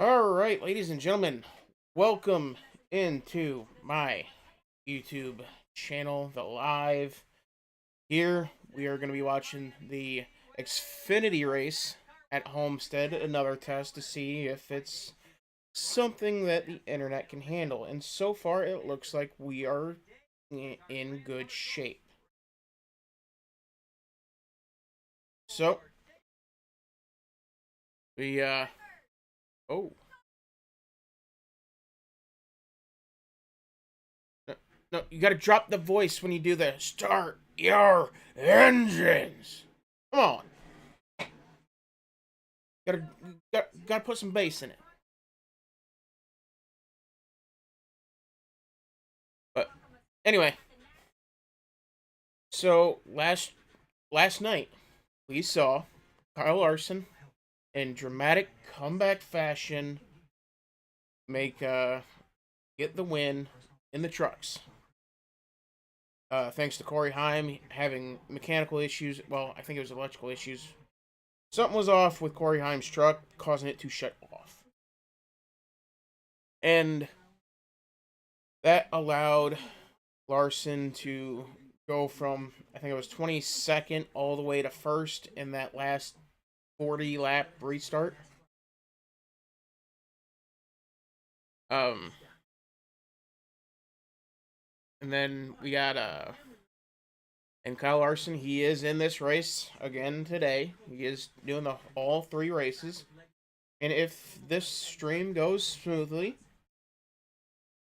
Alright, ladies and gentlemen, welcome into my YouTube channel, The Live. Here, we are going to be watching the Xfinity race at Homestead, another test to see if it's something that the internet can handle. And so far, it looks like we are in good shape. So, we, oh. No, you gotta drop the voice when you do the start your engines. Come on. Gotta put some bass in it. But anyway, so last night we saw Kyle Larson in dramatic comeback fashion make get the win in the trucks. Thanks to Corey Heim having mechanical issues. Well, I think it was electrical issues. Something was off with Corey Heim's truck, causing it to shut off. And that allowed Larson to go from, I think it was 22nd all the way to first in that last 40 lap restart. And then we got and Kyle Larson, he is in this race again today. He is doing all three races. And if this stream goes smoothly,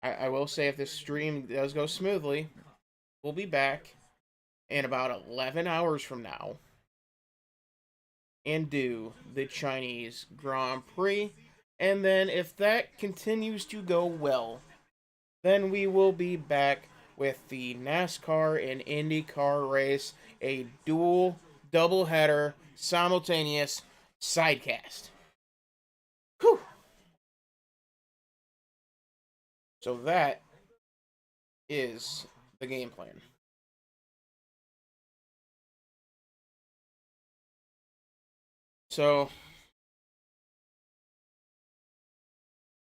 I will say if this stream does go smoothly, we'll be back in about 11 hours from now and do the Chinese Grand Prix. And then if that continues to go well, then we will be back with the NASCAR and IndyCar race, a dual doubleheader simultaneous sidecast. Whew. So that is the game plan. So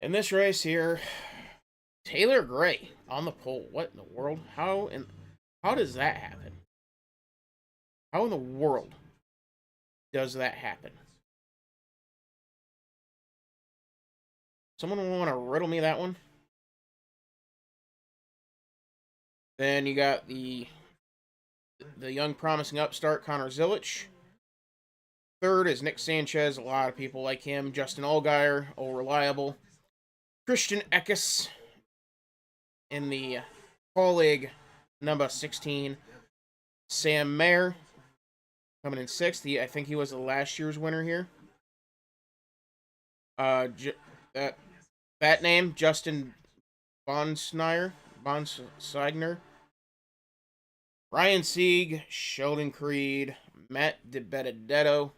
in this race here, Taylor Gray on the pole. What in the world? How does that happen? How in the world does that happen? Someone want to riddle me that one? Then you got the young promising upstart Connor Zilich. Third is Nick Sanchez. A lot of people like him. Justin Allgaier, all reliable. Christian Eckes in the Paul League number 16. Sam Mayer coming in sixth. I think he was the last year's winner here. That name, Justin Bonsigner. Ryan Sieg, Sheldon Creed, Matt DiBenedetto,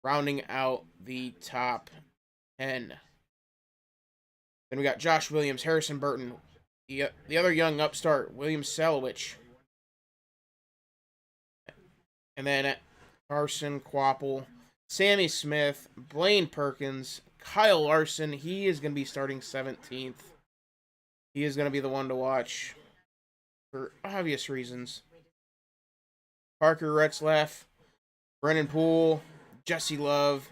rounding out the top 10. Then we got Josh Williams, Harrison Burton, the other young upstart, William Salowich. And then Carson Quapple, Sammy Smith, Blaine Perkins, Kyle Larson. He is going to be starting 17th. He is going to be the one to watch for obvious reasons. Parker Retzlaff, Brennan Poole, Jesse Love,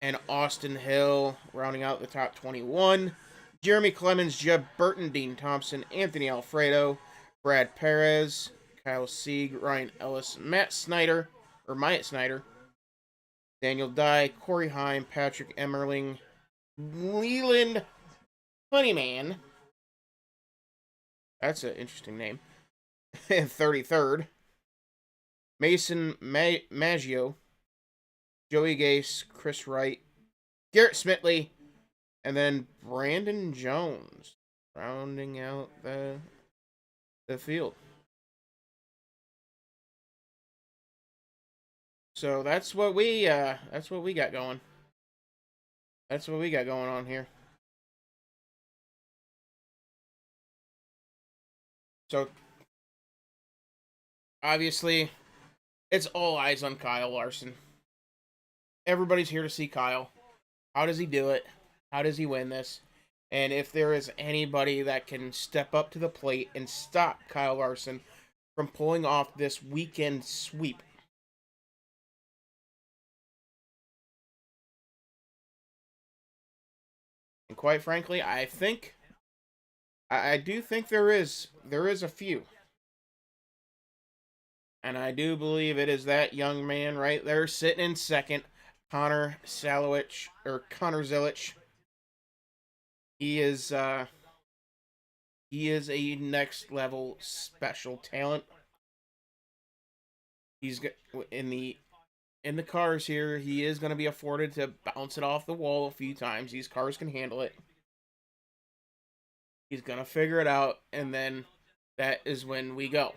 and Austin Hill rounding out the top 21. Jeremy Clemens, Jeb Burton, Dean Thompson, Anthony Alfredo, Brad Perez, Kyle Sieg, Ryan Ellis, Myatt Snyder, Daniel Dye, Corey Heim, Patrick Emmerling, Leland Honeyman. That's an interesting name. 33rd. Mason Maggio, Joey Gase, Chris Wright, Garrett Smitley, and then Brandon Jones rounding out the field. So that's what we got going. That's what we got going on here. So obviously, it's all eyes on Kyle Larson. Everybody's here to see Kyle. How does he do it? How does he win this? And if there is anybody that can step up to the plate and stop Kyle Larson from pulling off this weekend sweep. And quite frankly, I do think there is a few. And I do believe it is that young man right there sitting in second, Connor Zilic. He is he is a next level special talent. He's in the cars here. He is going to be afforded to bounce it off the wall a few times. These cars can handle it. He's going to figure it out, and then that is when we go.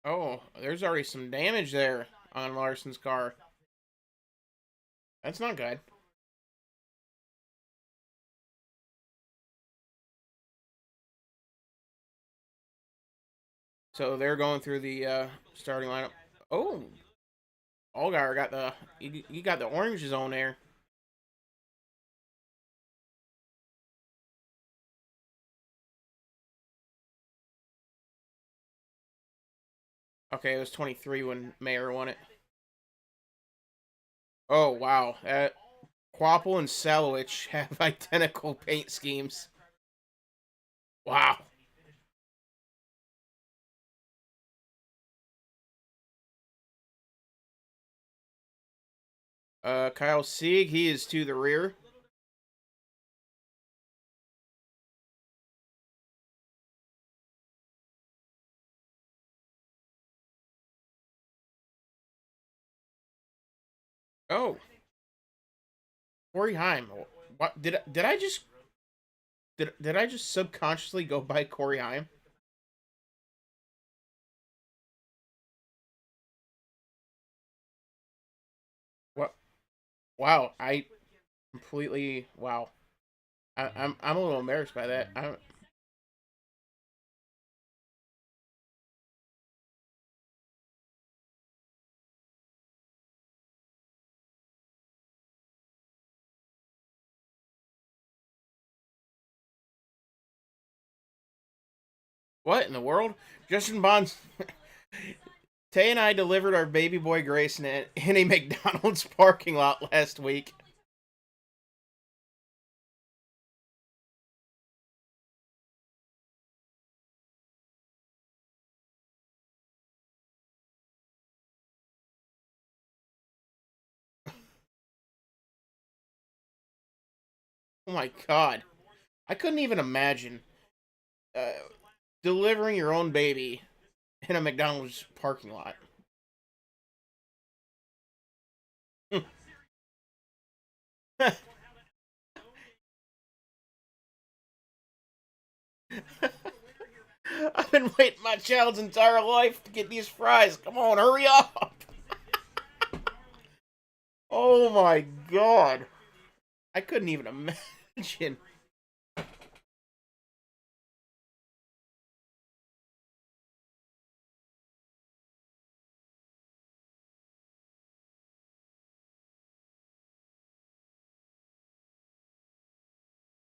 Oh, there's already some damage there on Larson's car. That's not good. So they're going through the starting lineup. Oh, Allgaier got you got the oranges on there. Okay, it was 23 when Mayer won it. Oh wow, Quapple and Salowich have identical paint schemes. Wow. Kyle Sieg, he is to the rear. Oh, Corey Heim. What did I just did I just subconsciously go by Corey Heim? What? Wow, I completely wow. I'm a little embarrassed by that. What in the world? Justin Bonds. Tay and I delivered our baby boy Grayson in a McDonald's parking lot last week. Oh my god. I couldn't even imagine uh, delivering your own baby in a McDonald's parking lot. I've been waiting my child's entire life to get these fries. Come on, hurry up. Oh my god. I couldn't even imagine.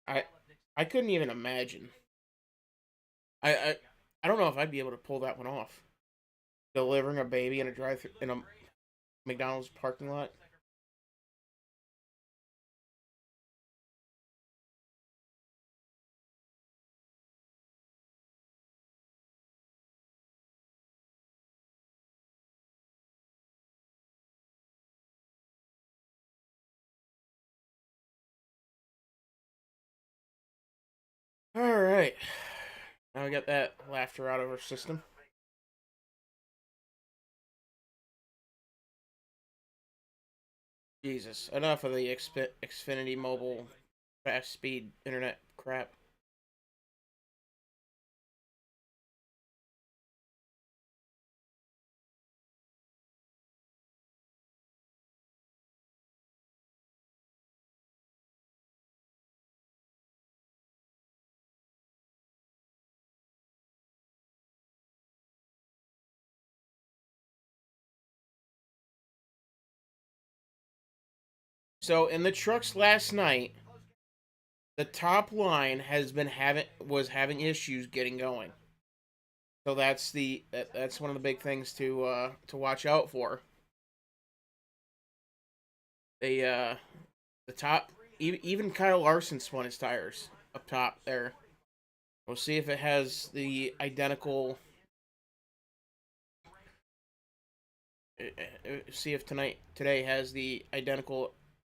I I couldn't even imagine. I I, I don't know if I'd be able to pull that one off. Delivering a baby in a drive in a McDonald's parking lot. All right. Now we got that laughter out of our system. Jesus, enough of the Xfinity mobile fast speed internet crap. So in the trucks last night, the top line was having issues getting going. So that's one of the big things to watch out for. They the top even Kyle Larson spun his tires up top there. We'll see if it has the identical. See if today has the identical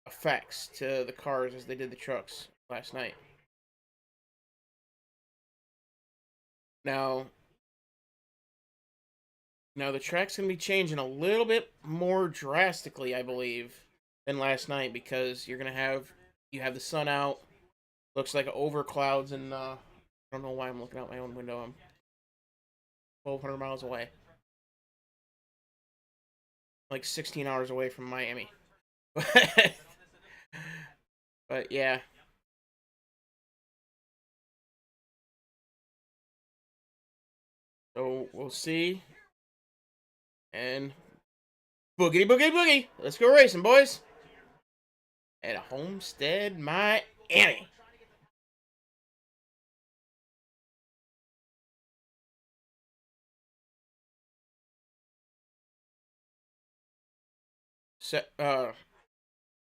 effects to the cars as they did the trucks last night. Now, now the track's gonna be changing a little bit more drastically, I believe, than last night because you have the sun out. Looks like over clouds, and I don't know why I'm looking out my own window. I'm 1,200 miles away, like 16 hours away from Miami. But yeah, so we'll see. And boogity boogie boogie, let's go racing, boys. At Homestead-Miami. So,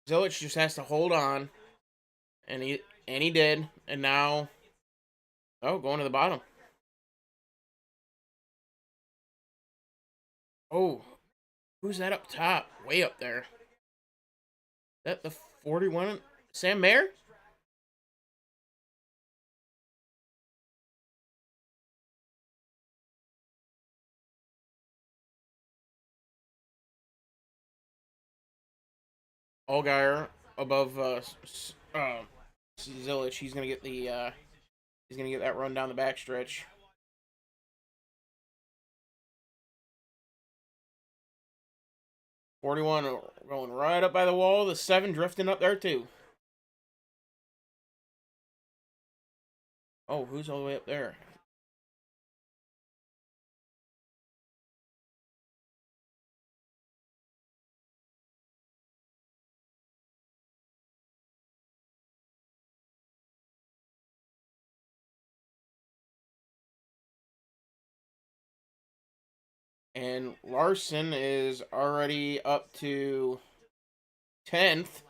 Zilich just has to hold on, and he did, and now, going to the bottom. Oh, who's that up top? Way up there. Is that the 41? Sam Mayer? Allgaier above Zilich. He's gonna get that run down the backstretch. 41 going right up by the wall. The 7 drifting up there too. Oh, who's all the way up there? And Larson is already up to 10th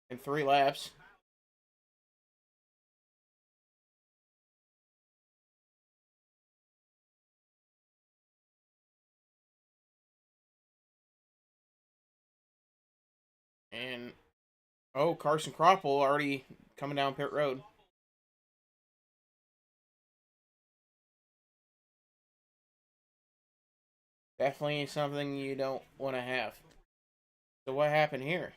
in 3 laps. And Carson Kroppel already coming down pit road. Definitely something you don't want to have. So what happened here?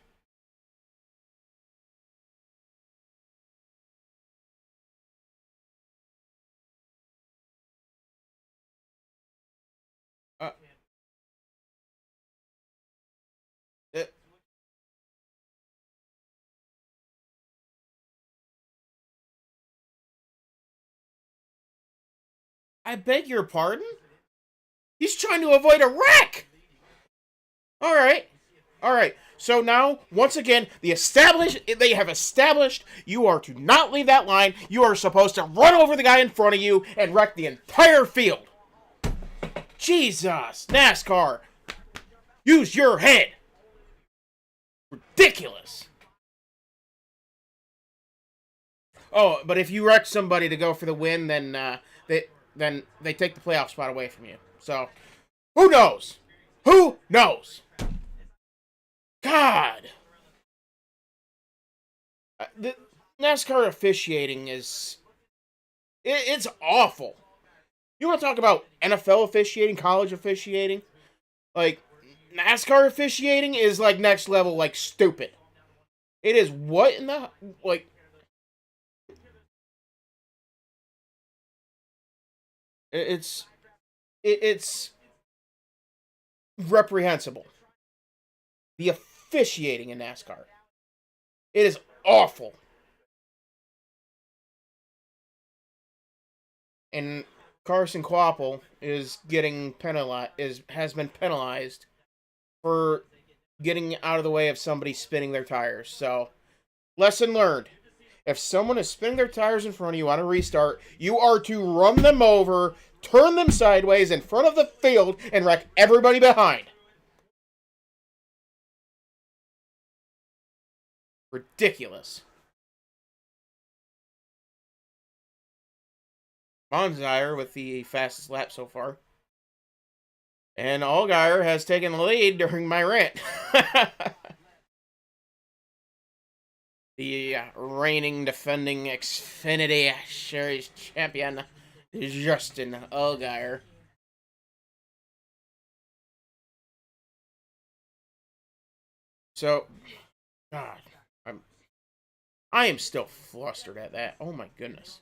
Uh, it, I beg your pardon? He's trying to avoid a wreck! Alright. Alright. So now, once again, they have established you are to not leave that line. You are supposed to run over the guy in front of you and wreck the entire field. Jesus. NASCAR. Use your head. Ridiculous. Oh, but if you wreck somebody to go for the win, then they take the playoff spot away from you. So, who knows? Who knows? God. The NASCAR officiating it's awful. You want to talk about NFL officiating, college officiating? Like, NASCAR officiating is like next level, like stupid. It is what in the, like, it's it's reprehensible. The officiating in NASCAR. It is awful. And Carson Kvapil is getting penalized has been penalized for getting out of the way of somebody spinning their tires. So, lesson learned. If someone is spinning their tires in front of you on a restart, you are to run them over, turn them sideways in front of the field, and wreck everybody behind. Ridiculous. Bonzire with the fastest lap so far. And Allgaier has taken the lead during my rant. The reigning, defending Xfinity Series champion, Justin Allgaier. So, God, I am still flustered at that. Oh my goodness.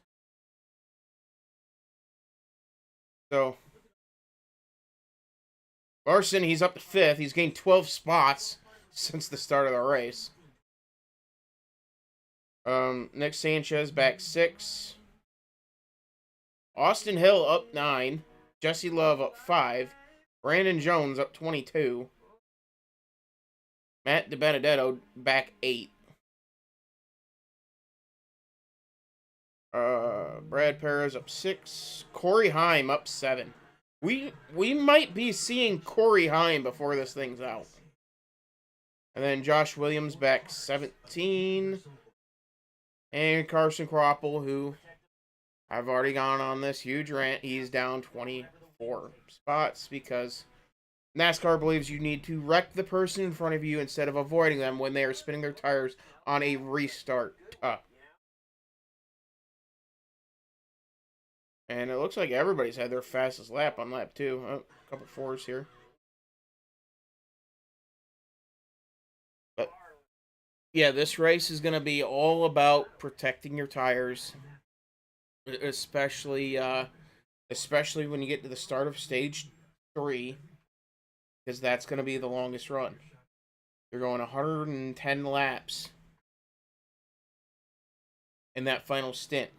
So, Larson, he's up to 5th. He's gained 12 spots since the start of the race. Nick Sanchez back 6. Austin Hill up 9. Jesse Love up 5. Brandon Jones up 22. Matt DiBenedetto back 8. Brad Perez up 6. Corey Heim up 7. We might be seeing Corey Heim before this thing's out. And then Josh Williams back 17. And Carson Kroppel, who I've already gone on this huge rant. He's down 24 spots because NASCAR believes you need to wreck the person in front of you instead of avoiding them when they are spinning their tires on a restart. And it looks like everybody's had their fastest lap on lap 2. Oh, a couple 4s here. But yeah, this race is going to be all about protecting your tires, especially when you get to the start of stage 3, because that's going to be the longest run. They're going 110 laps in that final stint.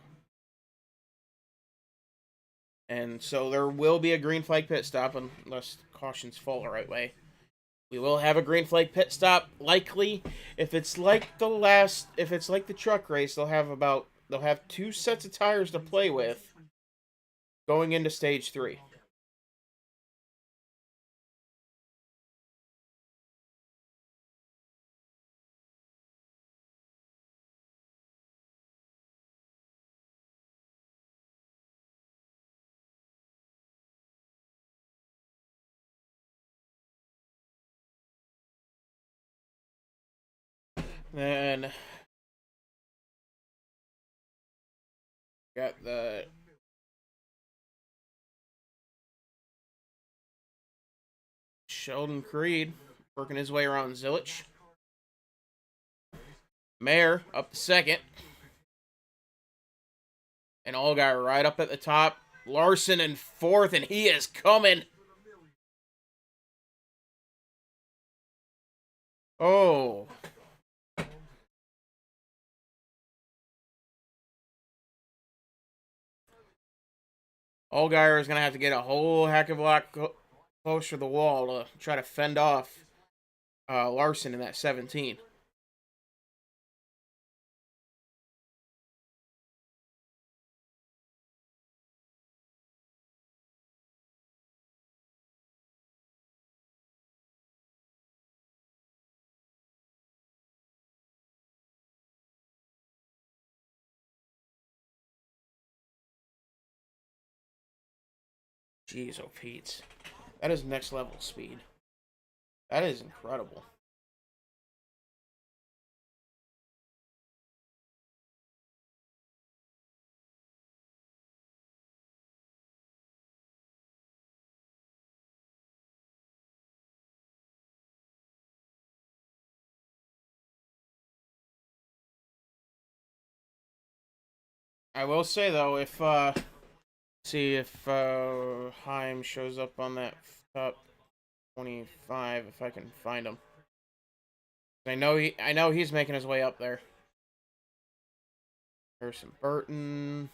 And so there will be a green flag pit stop unless cautions fall the right way. We will have a green flag pit stop likely. If it's like the truck race, they'll have 2 sets of tires to play with going into stage 3. Then got the Sheldon Creed working his way around Zilich. Mayer up to 2nd. And Allgaier right up at the top. Larson in 4th, and he is coming. Oh. Allgaier is going to have to get a whole heck of a lot closer to the wall to try to fend off Larson in that 17. Jeez, oh Pete. That is next level speed. That is incredible. I will say though, if Heim shows up on that top 25, if I can find him. I know he's making his way up there. Harrison Burton.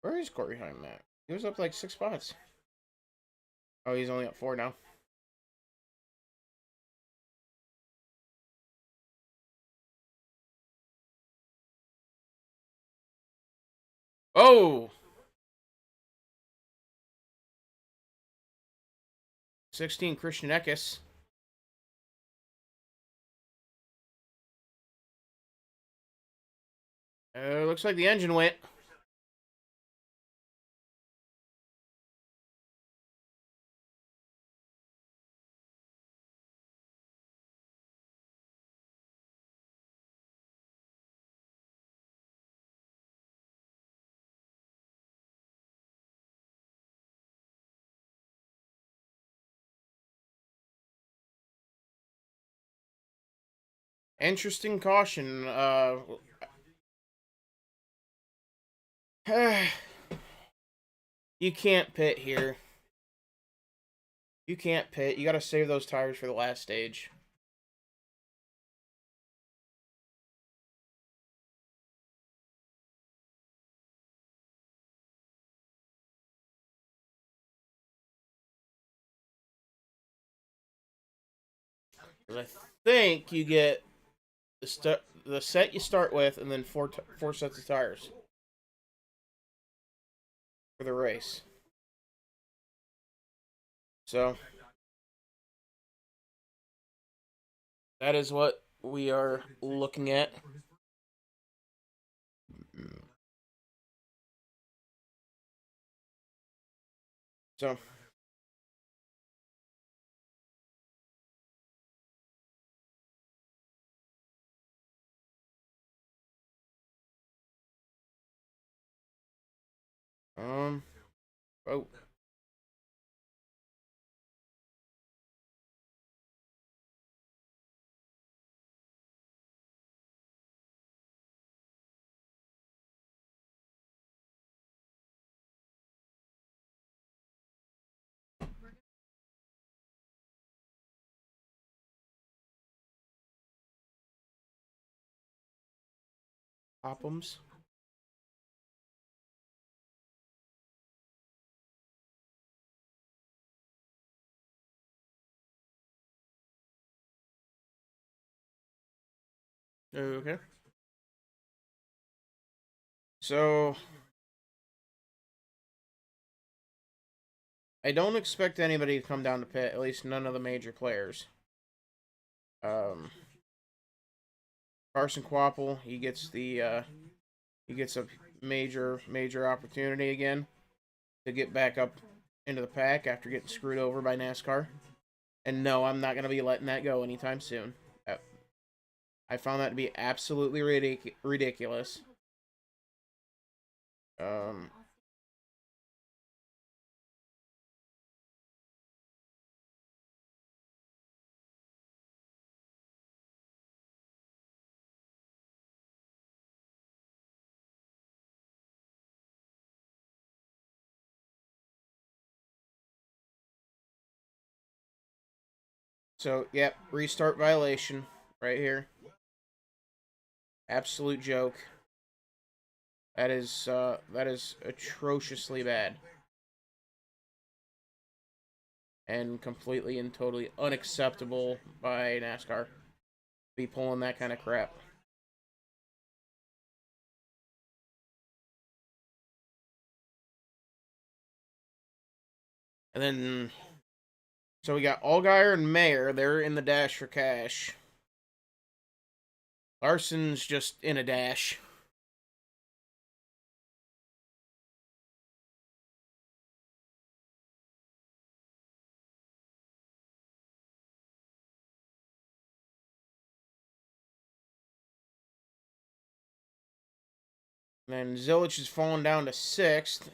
Where is Corey Heim at? He was up like 6 spots. Oh, he's only up 4 now. Oh! 16, Christian Eckes. Looks like the engine went. Interesting caution. You can't pit here. You can't pit. You got to save those tires for the last stage. I think you get the set you start with, and then four sets of tires for the race. So that is what we are looking at. So oh, Pophams. Okay. So I don't expect anybody to come down to pit. At least none of the major players. Um, Carson Quapple, he gets a major opportunity again to get back up into the pack after getting screwed over by NASCAR. And no, I'm not gonna be letting that go anytime soon. I found that to be absolutely ridiculous. Um, so yep, restart violation right here. Absolute joke. That is atrociously bad. And completely and totally unacceptable by NASCAR. Be pulling that kind of crap. And then, so we got Allgaier and Mayer. They're in the dash for cash. Larson's just in a dash. And then Zilich is falling down to 6th.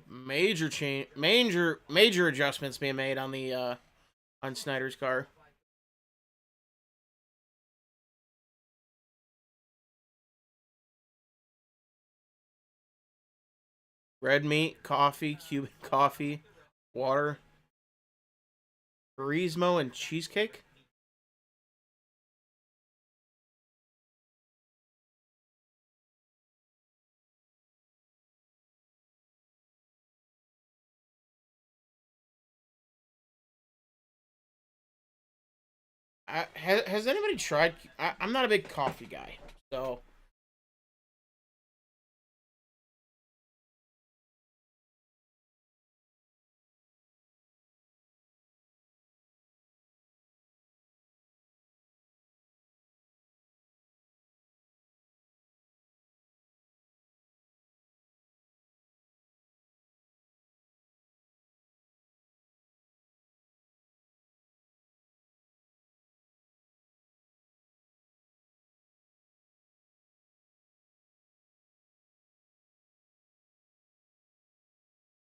Major change, major adjustments being made on the on Snyder's car. Red meat, coffee, Cuban coffee, water, Turismo, and cheesecake. Has anybody tried? I'm not a big coffee guy, so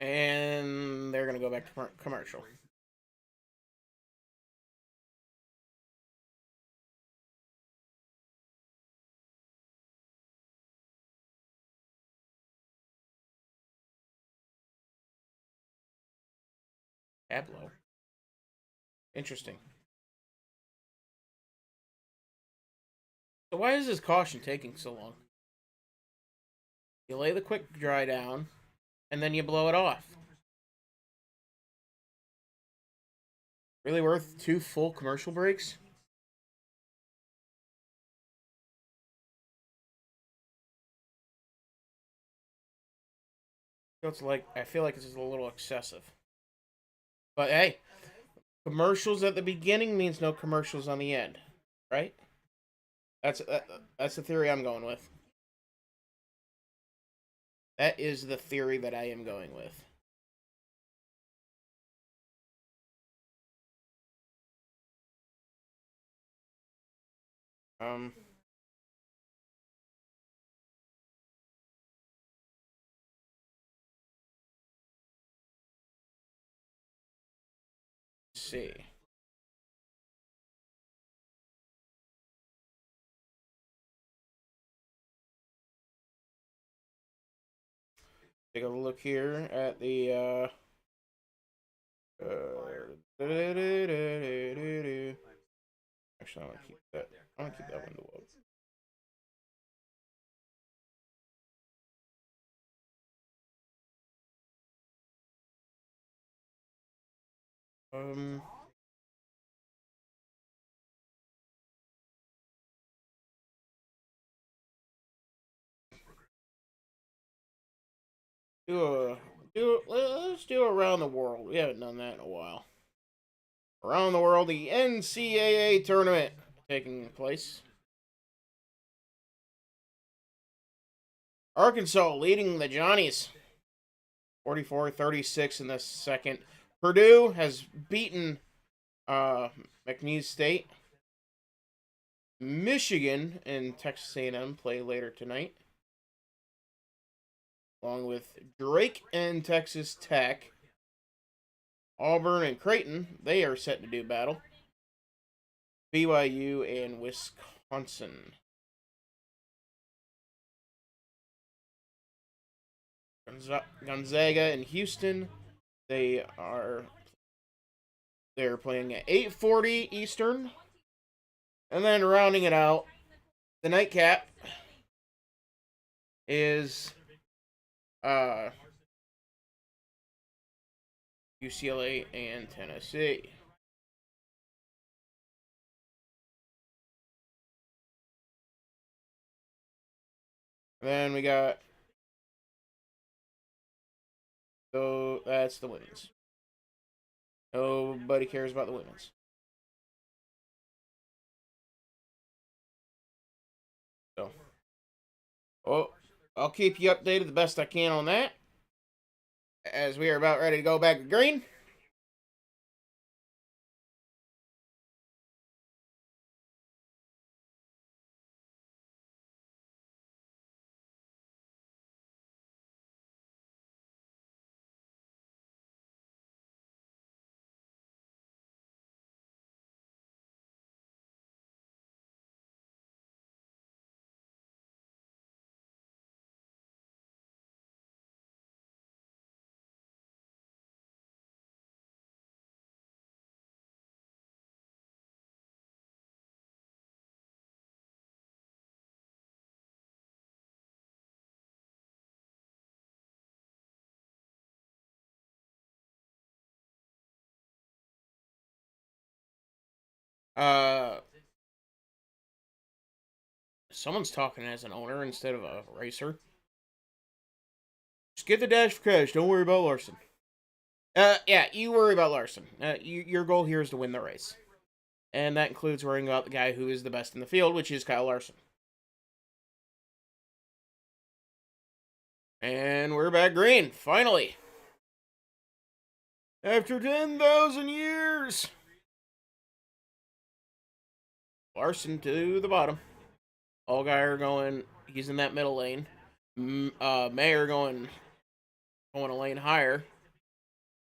and they're gonna go back to commercial. Tableau. Interesting. So why is this caution taking so long? You lay the quick dry down, and then you blow it off. Really worth 2 full commercial breaks? It's like I feel like this is a little excessive. But hey, commercials at the beginning means no commercials on the end, right? That's the theory I'm going with. That is the theory that I am going with. Um, let's see. Take a look here at the actually, I want to keep that. I want to keep that window up. Do a let's do around the world. We haven't done that in a while. Around the world, the NCAA tournament taking place. Arkansas leading the Johnnies 44-36 in the second. Purdue has beaten McNeese State. Michigan and Texas A&M play later tonight, along with Drake and Texas Tech. Auburn and Creighton, they are set to do battle. BYU and Wisconsin. Gonzaga and Houston, they are they're playing at 8:40 Eastern. And then rounding it out, the nightcap is uh, UCLA and Tennessee. Then we got so that's the women's. Nobody cares about the women's. So, oh, I'll keep you updated the best I can on that. As we are about ready to go back to green. Uh, someone's talking as an owner instead of a racer. Just get the dash for cash. Don't worry about Larson. Yeah, you worry about Larson. Your goal here is to win the race. And that includes worrying about the guy who is the best in the field, which is Kyle Larson. And we're back green, finally. After 10,000 years. Larson to the bottom. Allgaier going, he's in that middle lane. Mayer going a lane higher.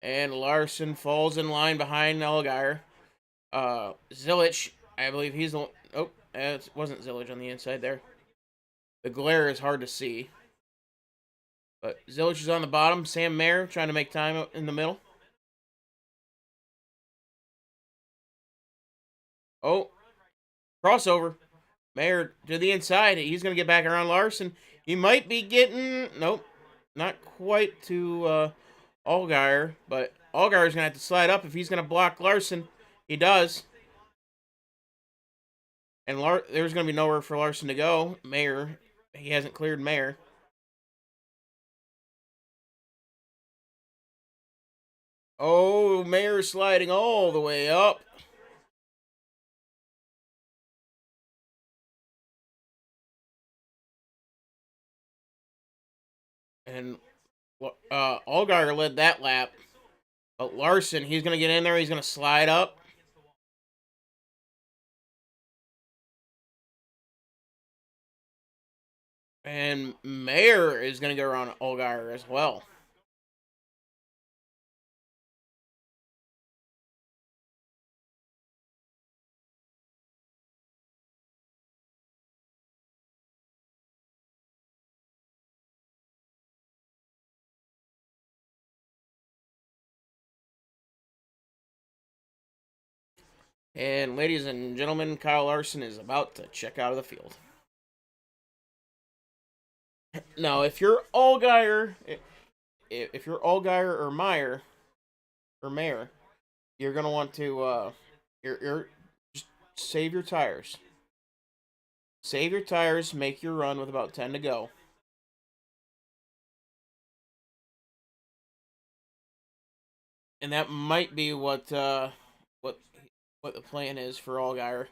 And Larson falls in line behind Allgaier. Zilich, I believe he's the. Oh, it wasn't Zilich on the inside there. The glare is hard to see. But Zilich is on the bottom. Sam Mayer trying to make time in the middle. Oh, crossover. Mayer to the inside. He's going to get back around Larson. He might be getting. Nope. Not quite to Allgaier. But Allgaier's going to have to slide up if he's going to block Larson. He does. And there's going to be nowhere for Larson to go. Mayer. He hasn't cleared Mayer. Oh, Mayer sliding all the way up. And Allgaier led that lap. But Larson, he's going to get in there. He's going to slide up. And Mayer is going to go around Allgaier as well. And ladies and gentlemen, Kyle Larson is about to check out of the field. Now, if you're Allgaier, if you're Allgaier or Meyer or Mayer, you're gonna want to you're just save your tires. Save your tires. Make your run with about 10 to go. And that might be what what the plan is for Allgaier.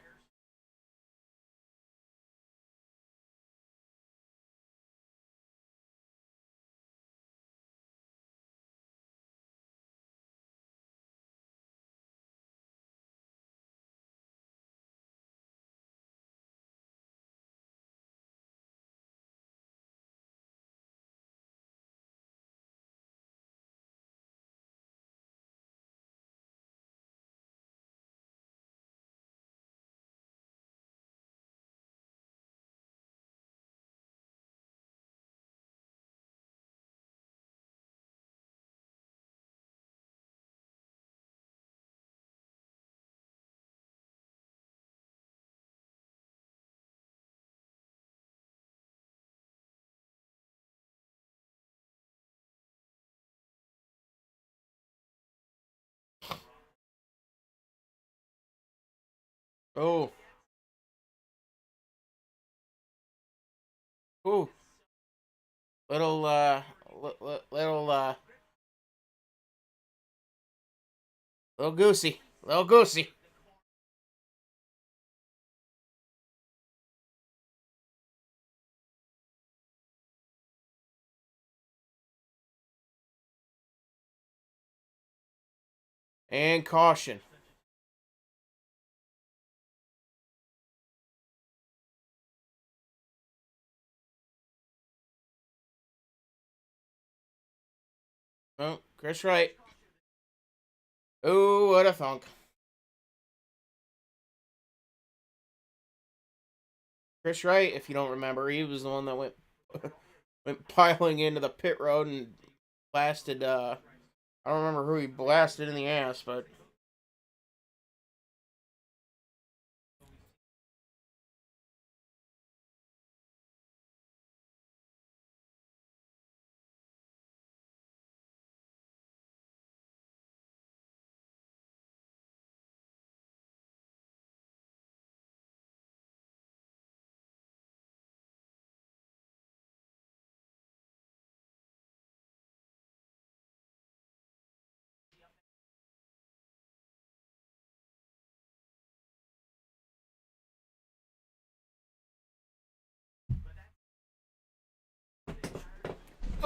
Oh, ooh, little little little goosey, little goosey. And caution. Oh, Chris Wright. Oh, what a thunk. Chris Wright, if you don't remember, he was the one that went piling into the pit road and blasted. I don't remember who he blasted in the ass, but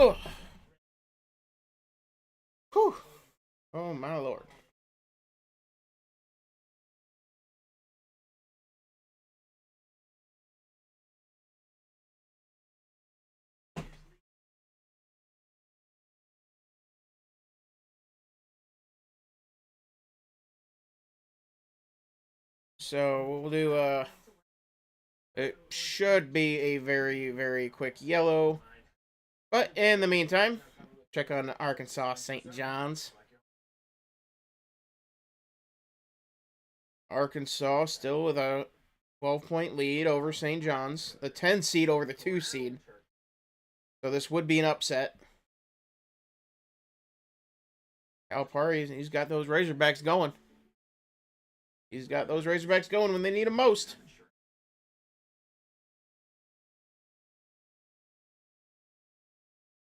Oh, whew. Oh my lord. So we'll do it should be a very, very quick yellow. But in the meantime, check on Arkansas St. John's. Arkansas still with a 12-point lead over St. John's. The 10 seed over the 2 seed. So this would be an upset. Calipari, he's got those Razorbacks going. He's got those Razorbacks going when they need them most.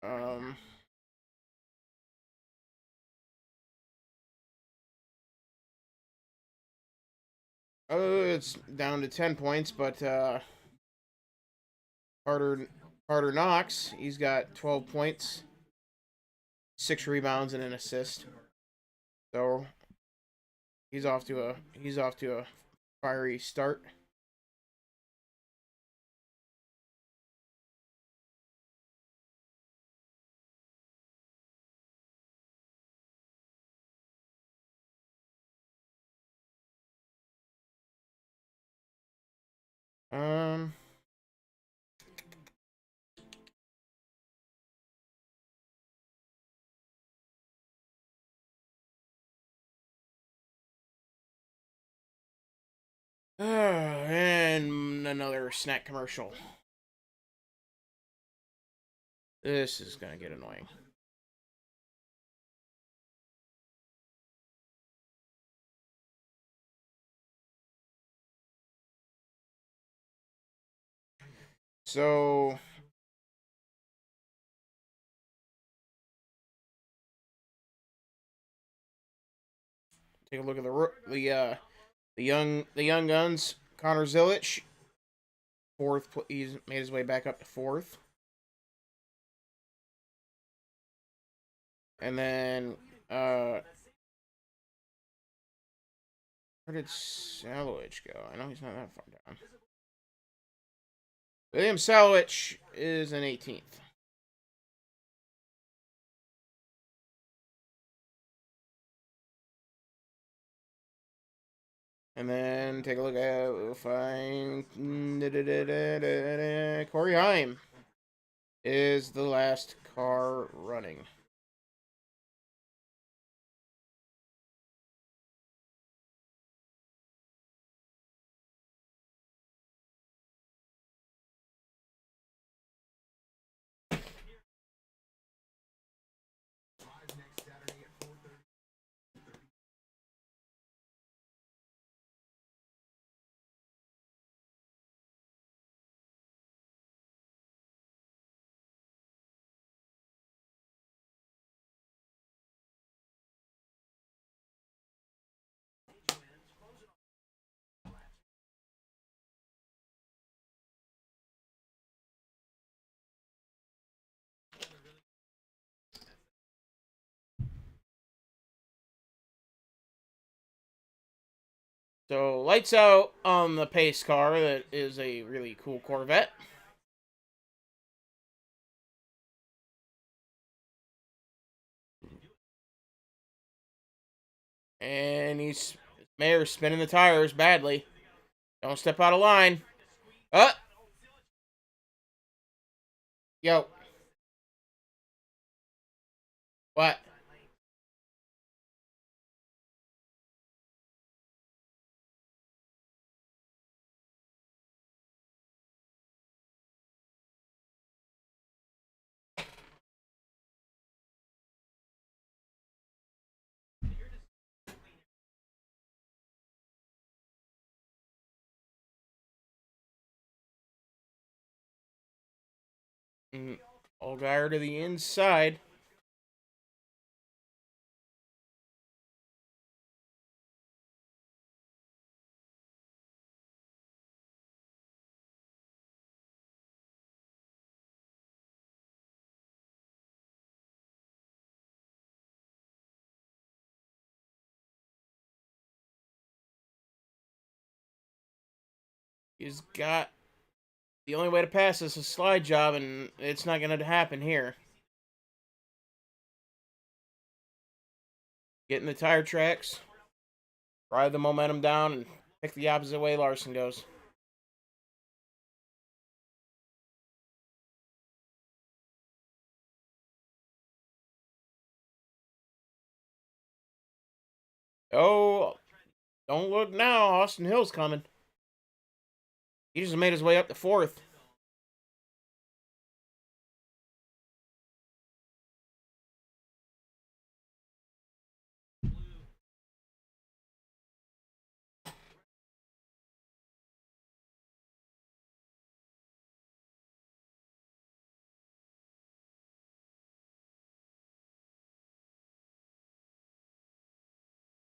Um, it's down to 10 points, but Carter Knox, he's got 12 points, 6 rebounds, and an assist. So he's off to a fiery start. Um, and another snack commercial. This is gonna get annoying. So take a look at the young guns. Connor Zilic, fourth. He's made his way back up to fourth, and then where did Salowich go? I know he's not that far down. William Salowich is in 18th. And then take a look at, we'll find Corey Heim is the last car running. So lights out on the pace car. That is a really cool Corvette. And Mayor's spinning the tires badly. Don't step out of line. Yo. What? Allgaier to the inside. He's got the only way to pass this is a slide job, and it's not going to happen here. Getting the tire tracks, drive the momentum down, and pick the opposite way Larson goes. Oh, don't look now. Austin Hill's coming. He just made his way up to fourth.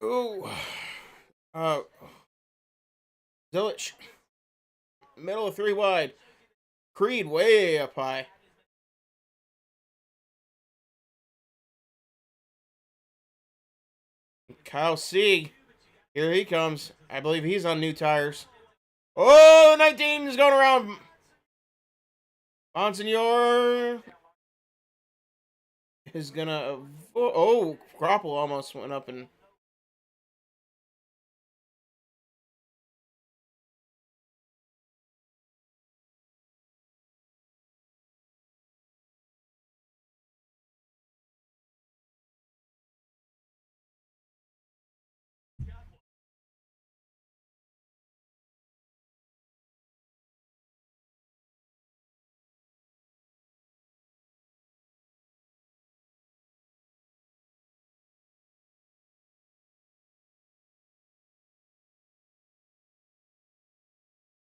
Ooh. Zilich. Middle of three wide. Creed way up high. Kyle Sieg. Here he comes. I believe he's on new tires. Oh, 19 is going around. Monsignor is gonna. Oh, Grapple almost went up and.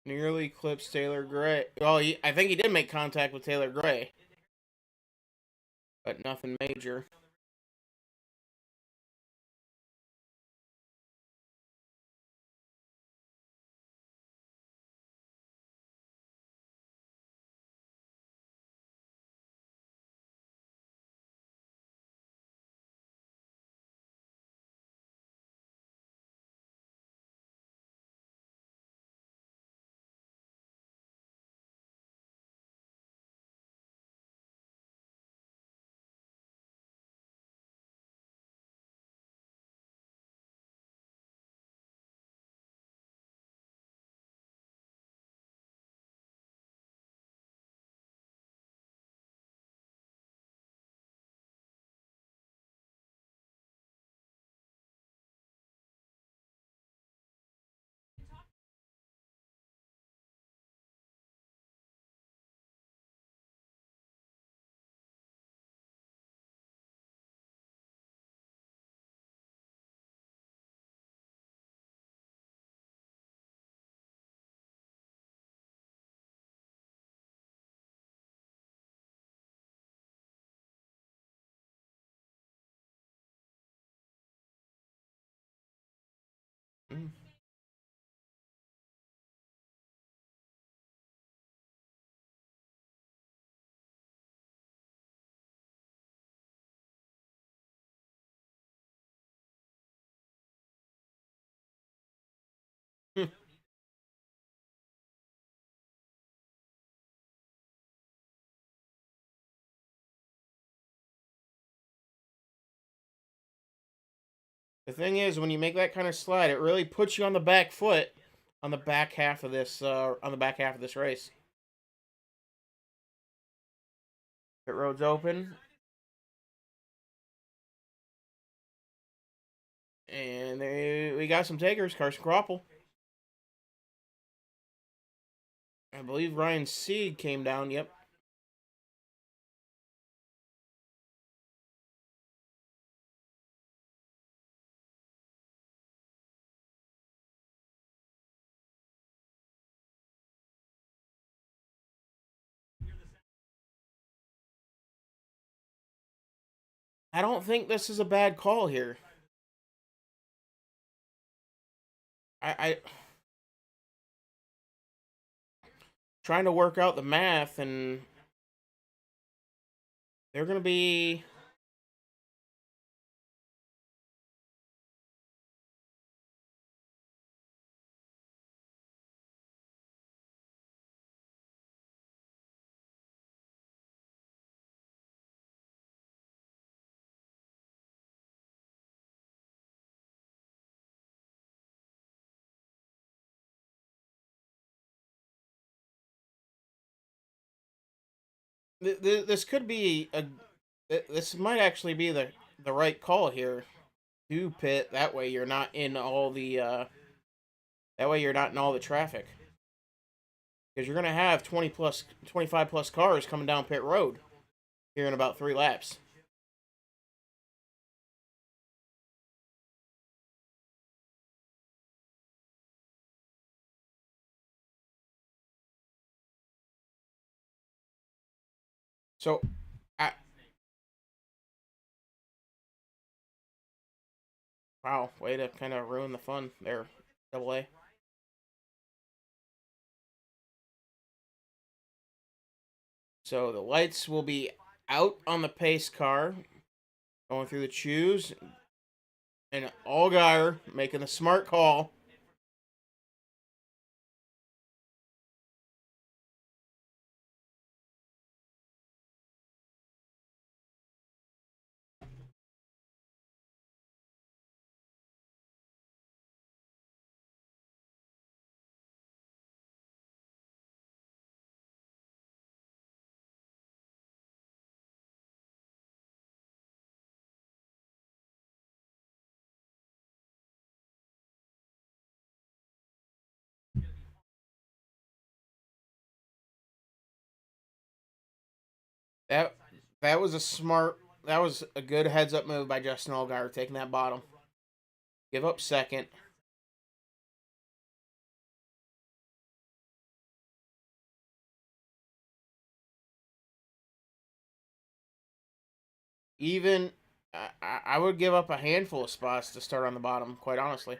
Nearly eclipsed Taylor Gray. Oh, I think he did make contact with Taylor Gray. But nothing major. Mm. The thing is, when you make that kind of slide, it really puts you on the back foot on the back half of this race. Pit road's open. And we got some takers. Carson Kroppel. I believe Ryan Sieg came down. Yep. I don't think this is a bad call here. I trying to work out the math, and they're gonna be. This could be a. This might actually be the right call here to pit. That way you're not in all the. That way you're not in all the traffic because you're gonna have 25 plus cars coming down pit road here in about 3 laps. So, I, wow, way to kind of ruin the fun there, Double A. So the lights will be out on the pace car, going through the chews, and Allgaier making the smart call. That that was a smart. That was a good heads up move by Justin Allgaier taking that bottom. Give up second. Even I would give up a handful of spots to start on the bottom. Quite honestly.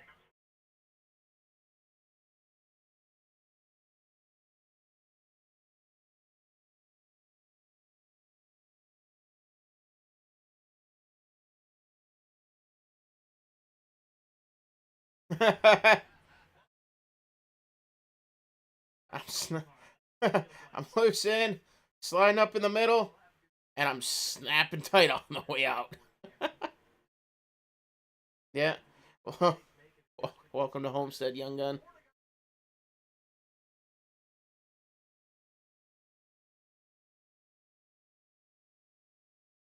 I'm I'm loose in, sliding up in the middle, and I'm snapping tight on the way out. Yeah. Well, welcome to Homestead, young gun.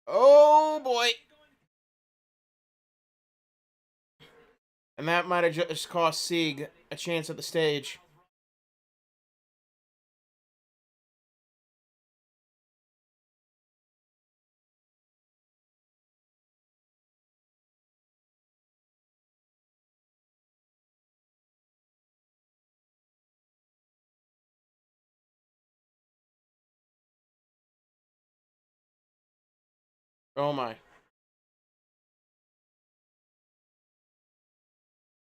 Oh boy. And that might have just cost Sieg a chance at the stage. Oh my.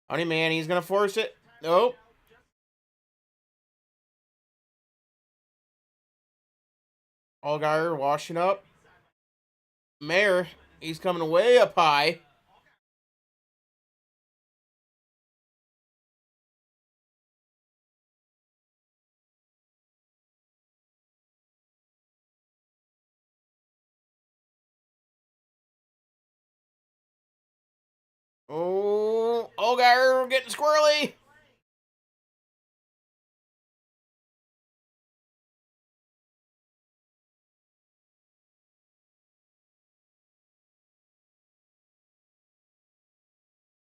Honey man, he's gonna force it. Nope. Allgaier washing up. Mayer, he's coming way up high. Oh, Allgaier getting squirrely.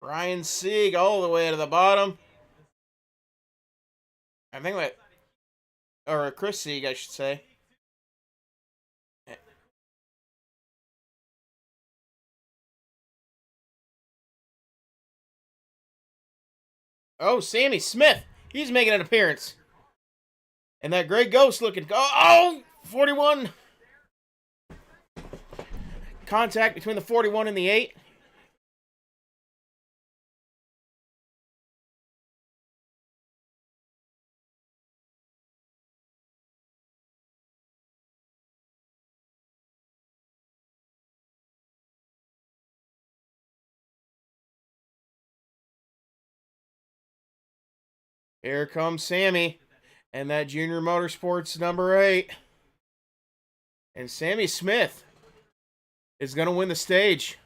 Ryan Sieg all the way to the bottom. I think that, or Chris Sieg, I should say. Oh, Sammy Smith. He's making an appearance. And that Grey Ghost looking. Oh, 41. Contact between the 41 and the 8. Here comes Sammy and that Junior Motorsports number 8. And Sammy Smith is going to win the stage.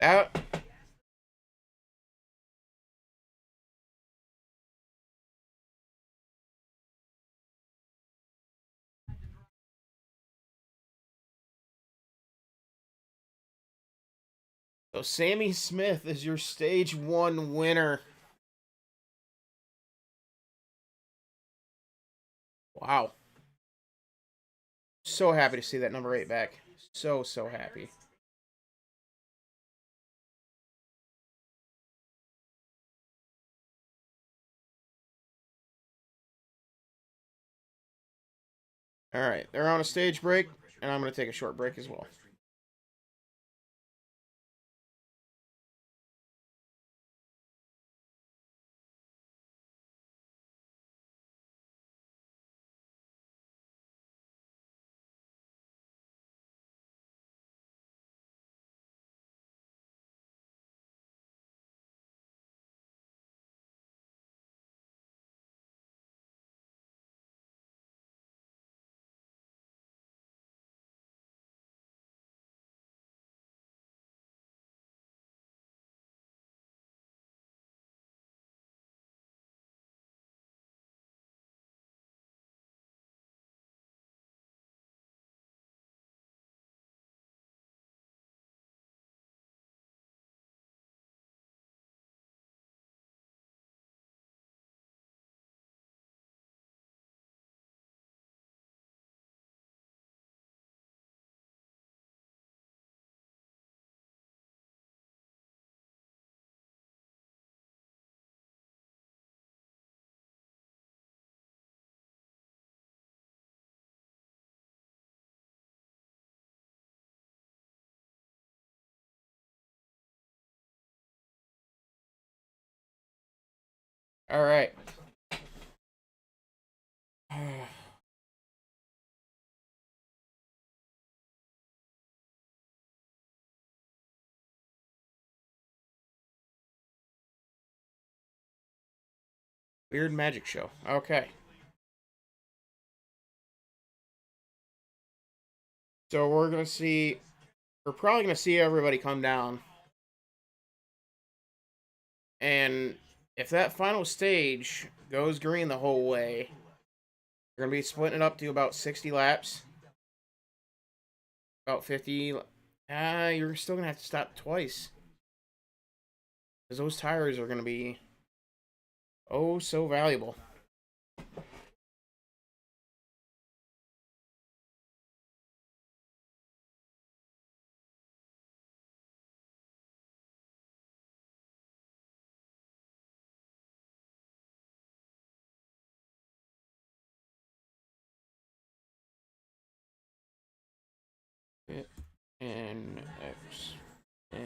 That So Sammy Smith is your stage 1 winner. Wow. So happy to see that number 8 back. So happy. All right, they're on a stage break, and I'm going to take a short break as well. All right. Weird magic show. Okay. So we're probably going to see everybody come down. And if that final stage goes green the whole way, we're going to be splitting it up to about 60 laps. About 50. You're still going to have to stop twice. Because those tires are going to be oh so valuable. And X and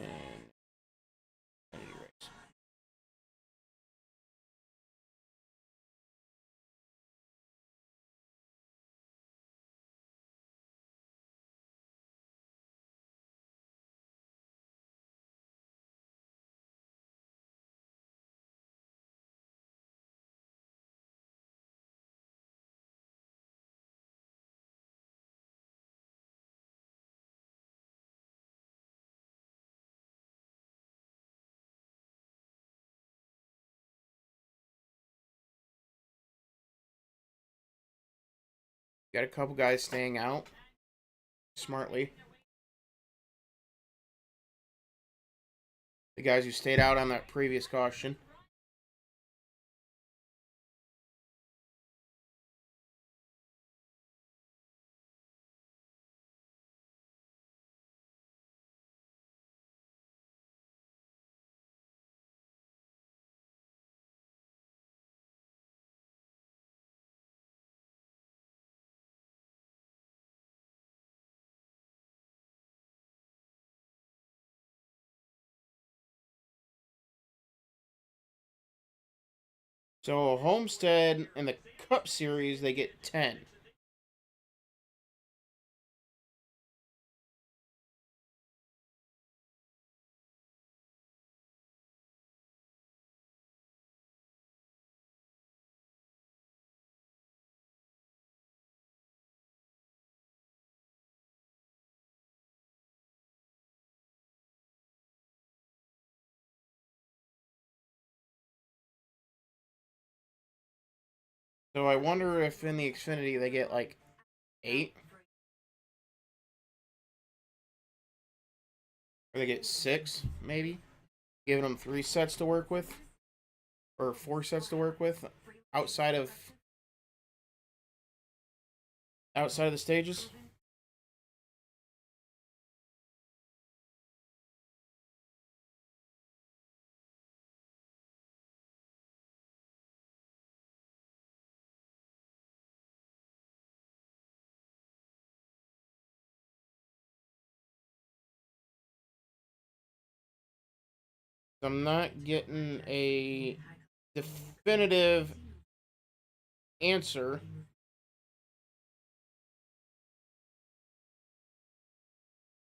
race. Got a couple guys staying out smartly. The guys who stayed out on that previous caution. So Homestead in the Cup Series, they get 10. So I wonder if in the Xfinity they get like 8. Or they get 6, maybe. Giving them 3 sets to work with. Or 4 sets to work with. Outside of the stages. I'm not getting a definitive answer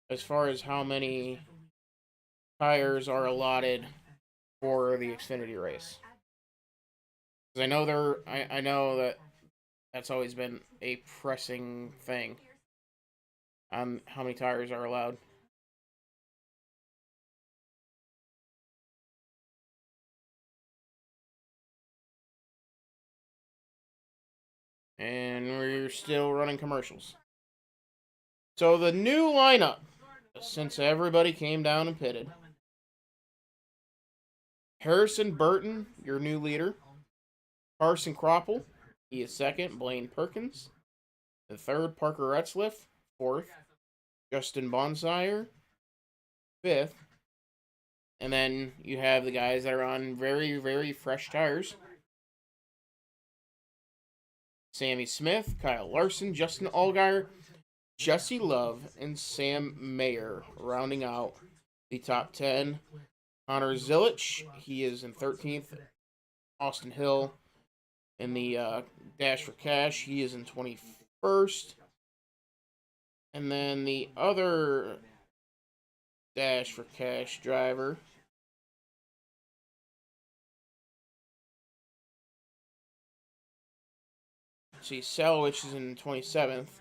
as far as how many tires are allotted for the Xfinity race. Because I know that that's always been a pressing thing on how many tires are allowed. And we're still running commercials. So the new lineup, since everybody came down and pitted. Harrison Burton, your new leader. Carson Kroppel, he is second. Blaine Perkins. The third, Parker Retzliff. Fourth, Justin Bonsire. Fifth. And then you have the guys that are on very, very fresh tires. Sammy Smith, Kyle Larson, Justin Allgaier, Jesse Love, and Sam Mayer rounding out the top 10. Connor Zilich, he is in 13th. Austin Hill in the Dash for Cash, he is in 21st. And then the other Dash for Cash driver, see, Salowich is in 27th.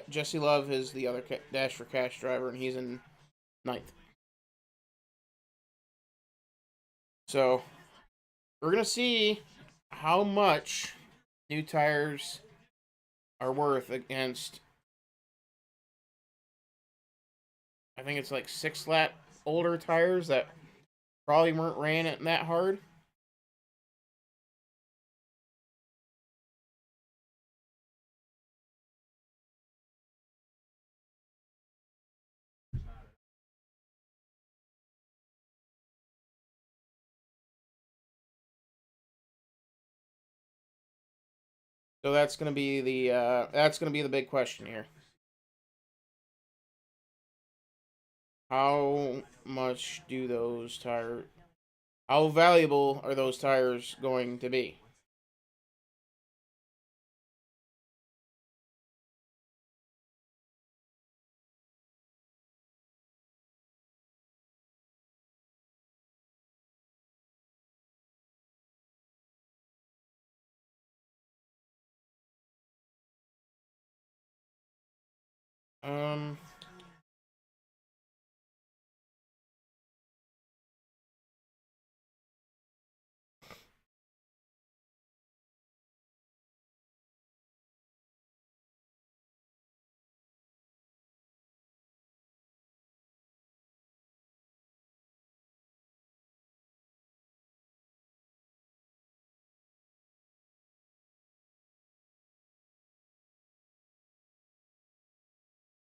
Jesse Love is the other Dash for Cash driver, and he's in 9th. So we're gonna see how much new tires are worth against. I think it's like 6 lap older tires that probably weren't ran it that hard. So that's gonna be the big question here. How much do those tires? How valuable are those tires going to be? Um,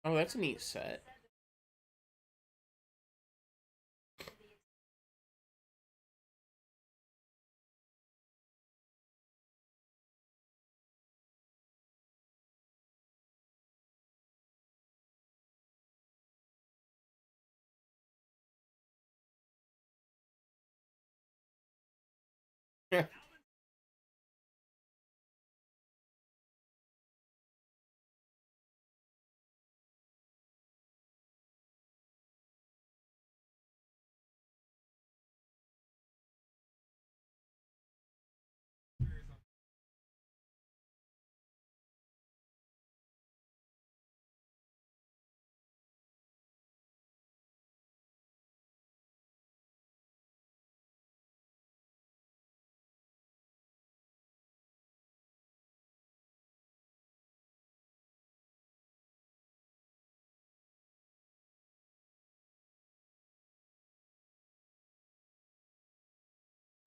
oh, that's a neat set.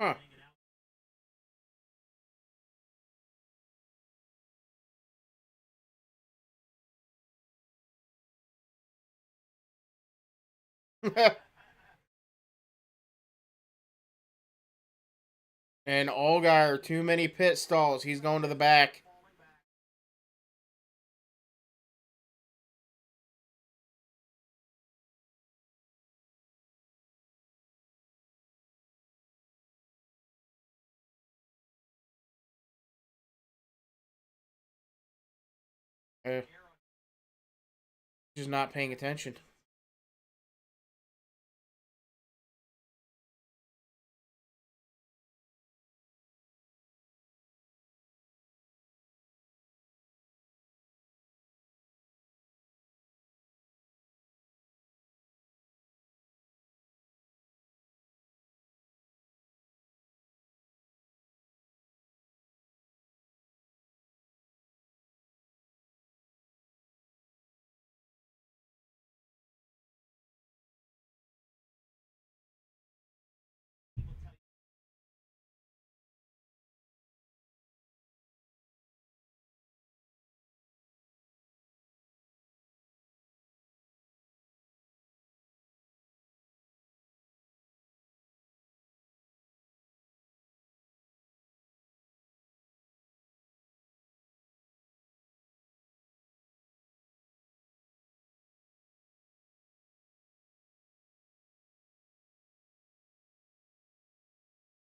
Huh. And Allgaier, too many pit stalls. He's going to the back. Just not paying attention.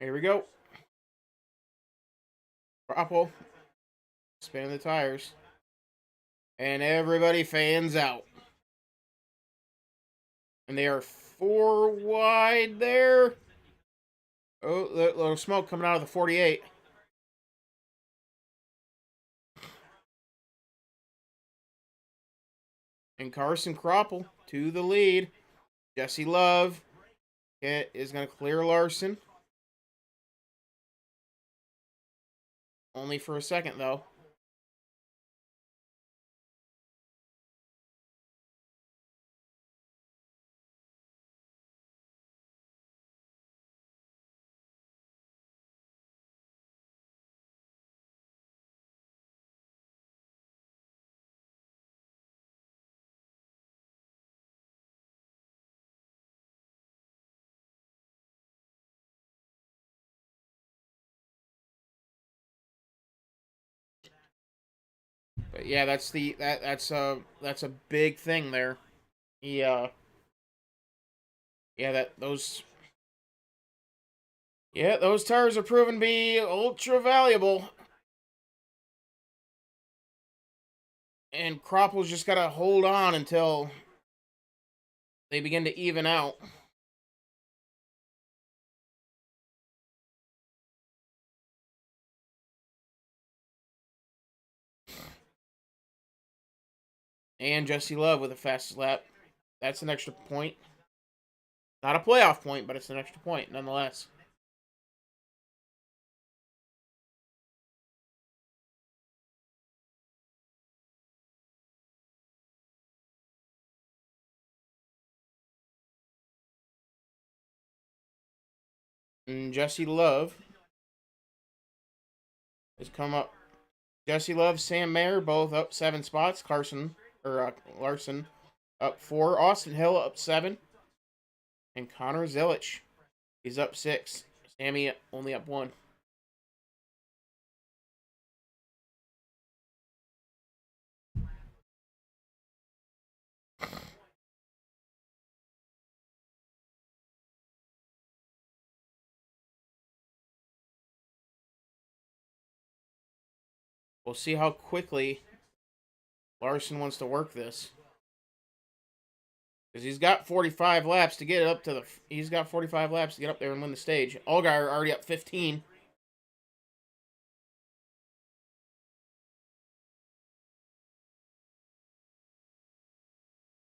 Here we go. Grapple. Spinning the tires. And everybody fans out. And they are 4 wide there. Oh, little smoke coming out of the 48. And Carson Kroppel to the lead. Jesse Love is going to clear Larson. Only for a second, though. But yeah, that's a big thing there. Yeah, those tires are proven to be ultra valuable. And Kroppel's just gotta hold on until they begin to even out. And Jesse Love with a fastest lap. That's an extra point. Not a playoff point, but it's an extra point nonetheless. And Jesse Love has come up. Jesse Love, Sam Mayer, both up 7 spots. Larson up 4. Austin Hill up 7. And Connor Zilich, he's up 6. Sammy only up 1. We'll see how quickly Larson wants to work this. Because he's got 45 laps to get up to the. He's got 45 laps to get up there and win the stage. Allgaier already up 15.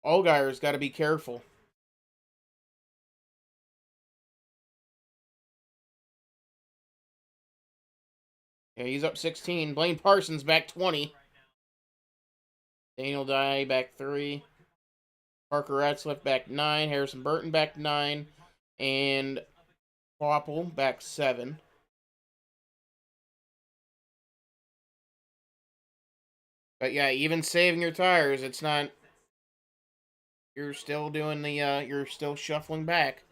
Allgaier's got to be careful. Yeah, he's up 16. Blaine Parsons back 20. Daniel Dye back 3. Parker Ratzliff back 9. Harrison Burton back 9. And Quapple back 7. But yeah, even saving your tires, it's not. You're still doing the. You're still shuffling back.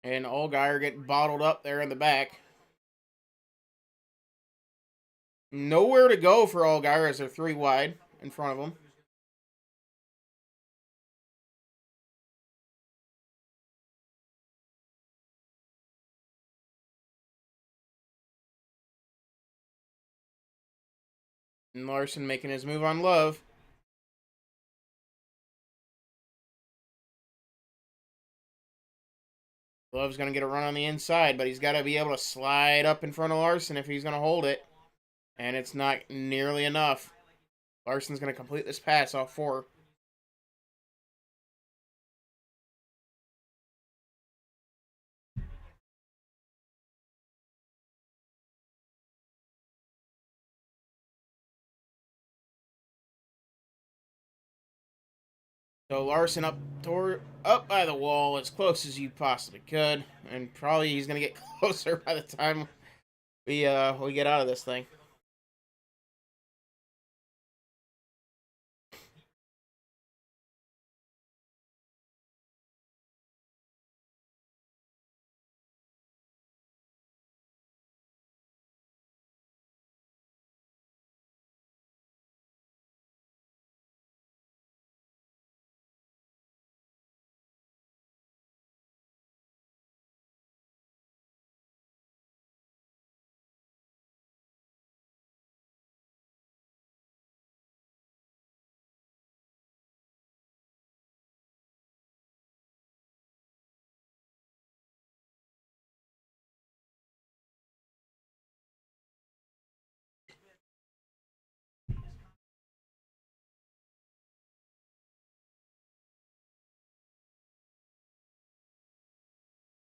And Allgaier getting bottled up there in the back. Nowhere to go for Allgaier as they're 3 wide in front of him. And Larson making his move on Love. Love's going to get a run on the inside, but he's got to be able to slide up in front of Larson if he's going to hold it. And it's not nearly enough. Larson's going to complete this pass off 4. So Larson up by the wall as close as you possibly could, and probably he's gonna get closer by the time we get out of this thing.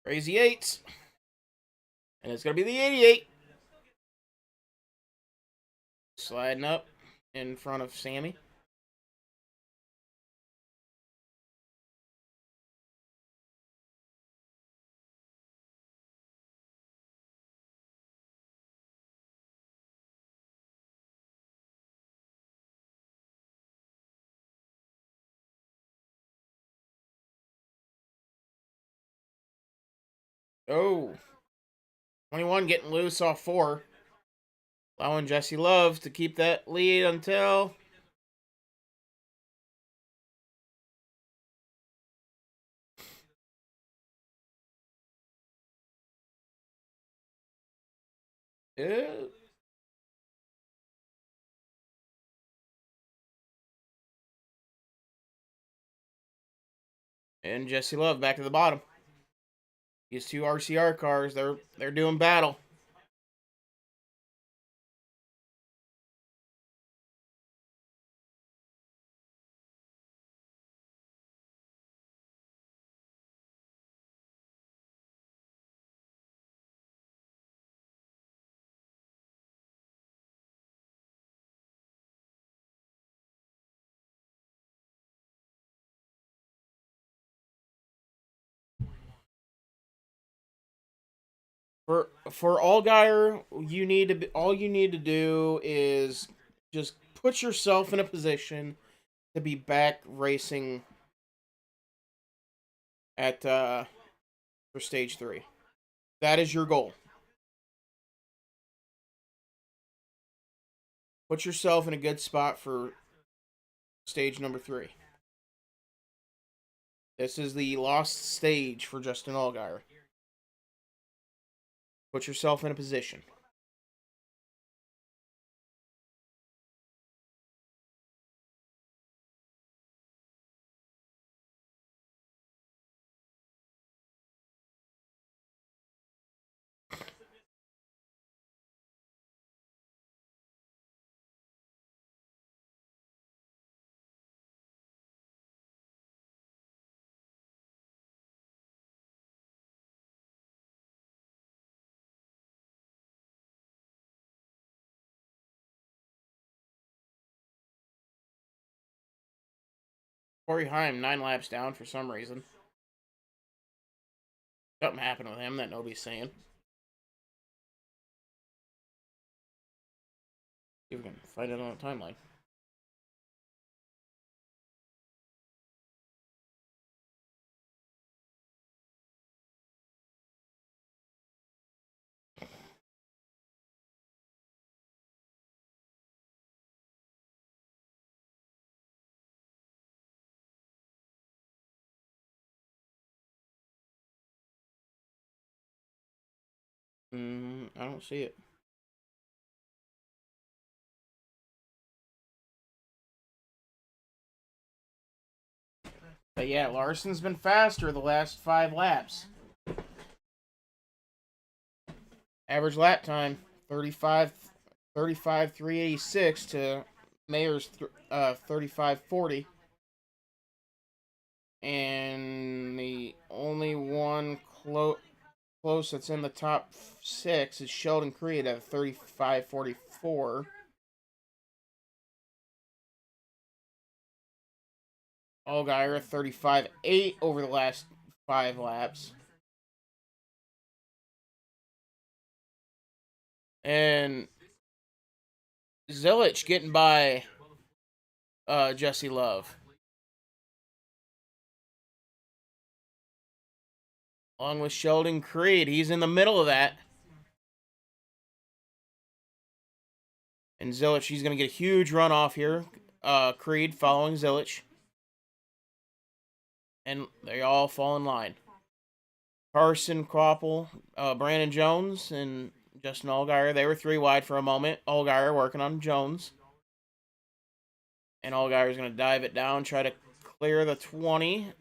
Crazy 8s. And it's gonna be the 88. Sliding up in front of Sammy. Oh. 21 getting loose off 4. Allowing Jesse Love to keep that lead until uh, and Jesse Love back to the bottom. These 2 RCR cars, they're doing battle. For Allgaier, all you need to do is just put yourself in a position to be back racing at for stage 3. That is your goal. Put yourself in a good spot for stage number 3. This is the lost stage for Justin Allgaier. Put yourself in a position. Corey Heim, 9 laps down for some reason. Something happened with him that nobody's saying. See if we can find it on the timeline. I don't see it. But yeah, Larson's been faster the last 5 laps. Average lap time 35 386 to Mayer's 35 40. And the only one close that's in the top 6 is Sheldon Creed at 35 44. Allgaier 35 8 over the last 5 laps. And Zilich getting by Jesse Love. Along with Sheldon Creed. He's in the middle of that. And Zilich, he's going to get a huge runoff here. Creed following Zilich. And they all fall in line. Carson, Koppel, Brandon Jones, and Justin Allgaier. They were 3 wide for a moment. Allgaier working on Jones. And Allgaier's going to dive it down, try to clear the 20.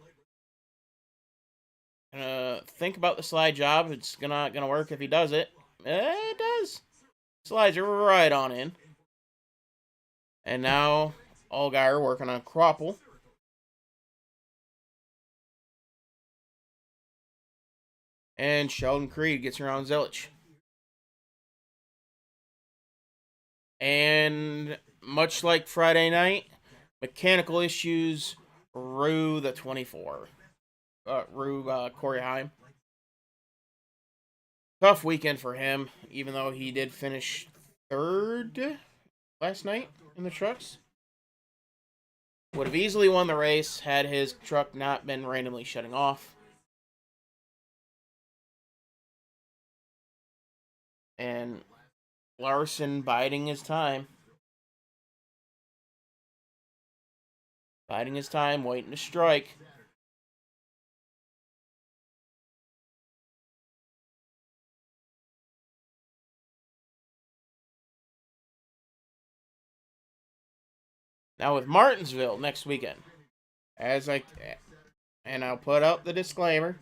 Think about the slide job. It's not going to work if he does it. It does. Slides are right on in. And now Allgaier working on Koppel. And Sheldon Creed gets around Zilich. And much like Friday night, mechanical issues rue the 24. Corey Heim. Tough weekend for him, even though he did finish 3rd last night in the trucks. Would have easily won the race had his truck not been randomly shutting off. And Larson biding his time. Biding his time, waiting to strike. Now with Martinsville next weekend. And I'll put up the disclaimer.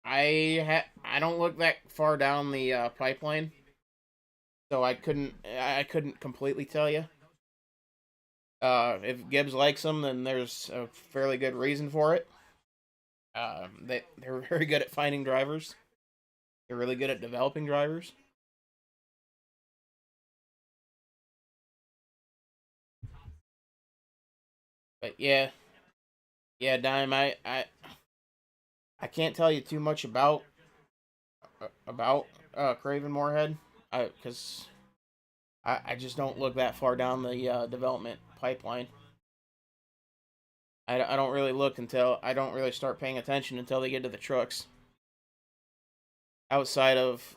I don't look that far down the pipeline, so I couldn't completely tell you. If Gibbs likes them, then there's a fairly good reason for it. They're very good at finding drivers. They're really good at developing drivers. But yeah, Dime. I can't tell you too much about Craven Moorhead, because I just don't look that far down the development pipeline. I don't really look until I don't really start paying attention until they get to the trucks. Outside of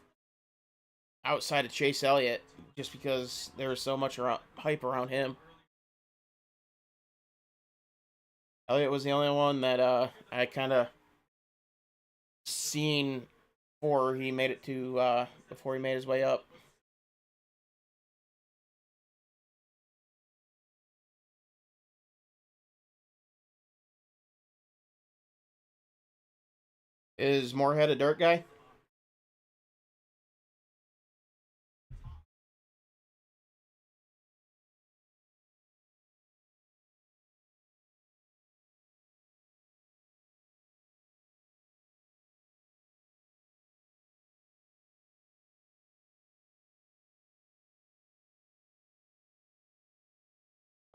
Chase Elliott, just because there was so much hype around him. Elliott was the only one that I kind of seen before he made his way up. Is Moorhead a dirt guy?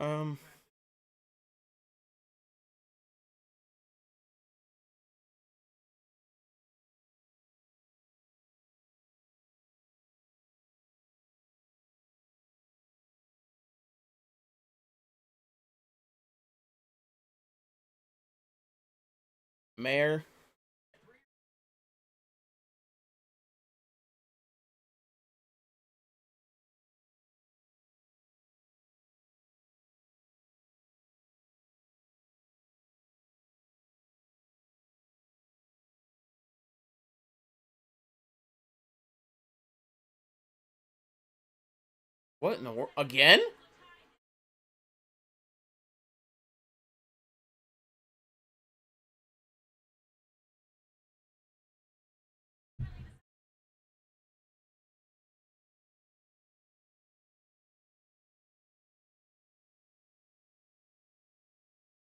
Um, Mayor. What in the world? Again?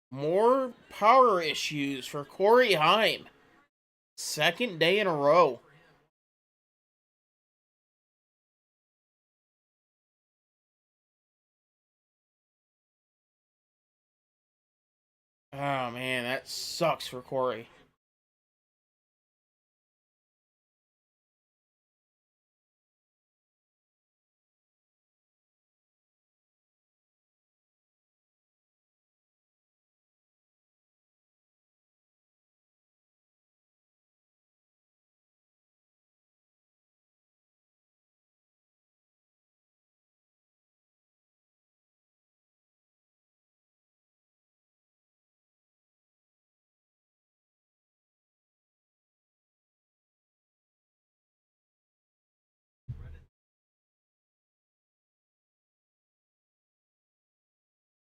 More power issues for Corey Heim. Second day in a row. Oh man, that sucks for Corey.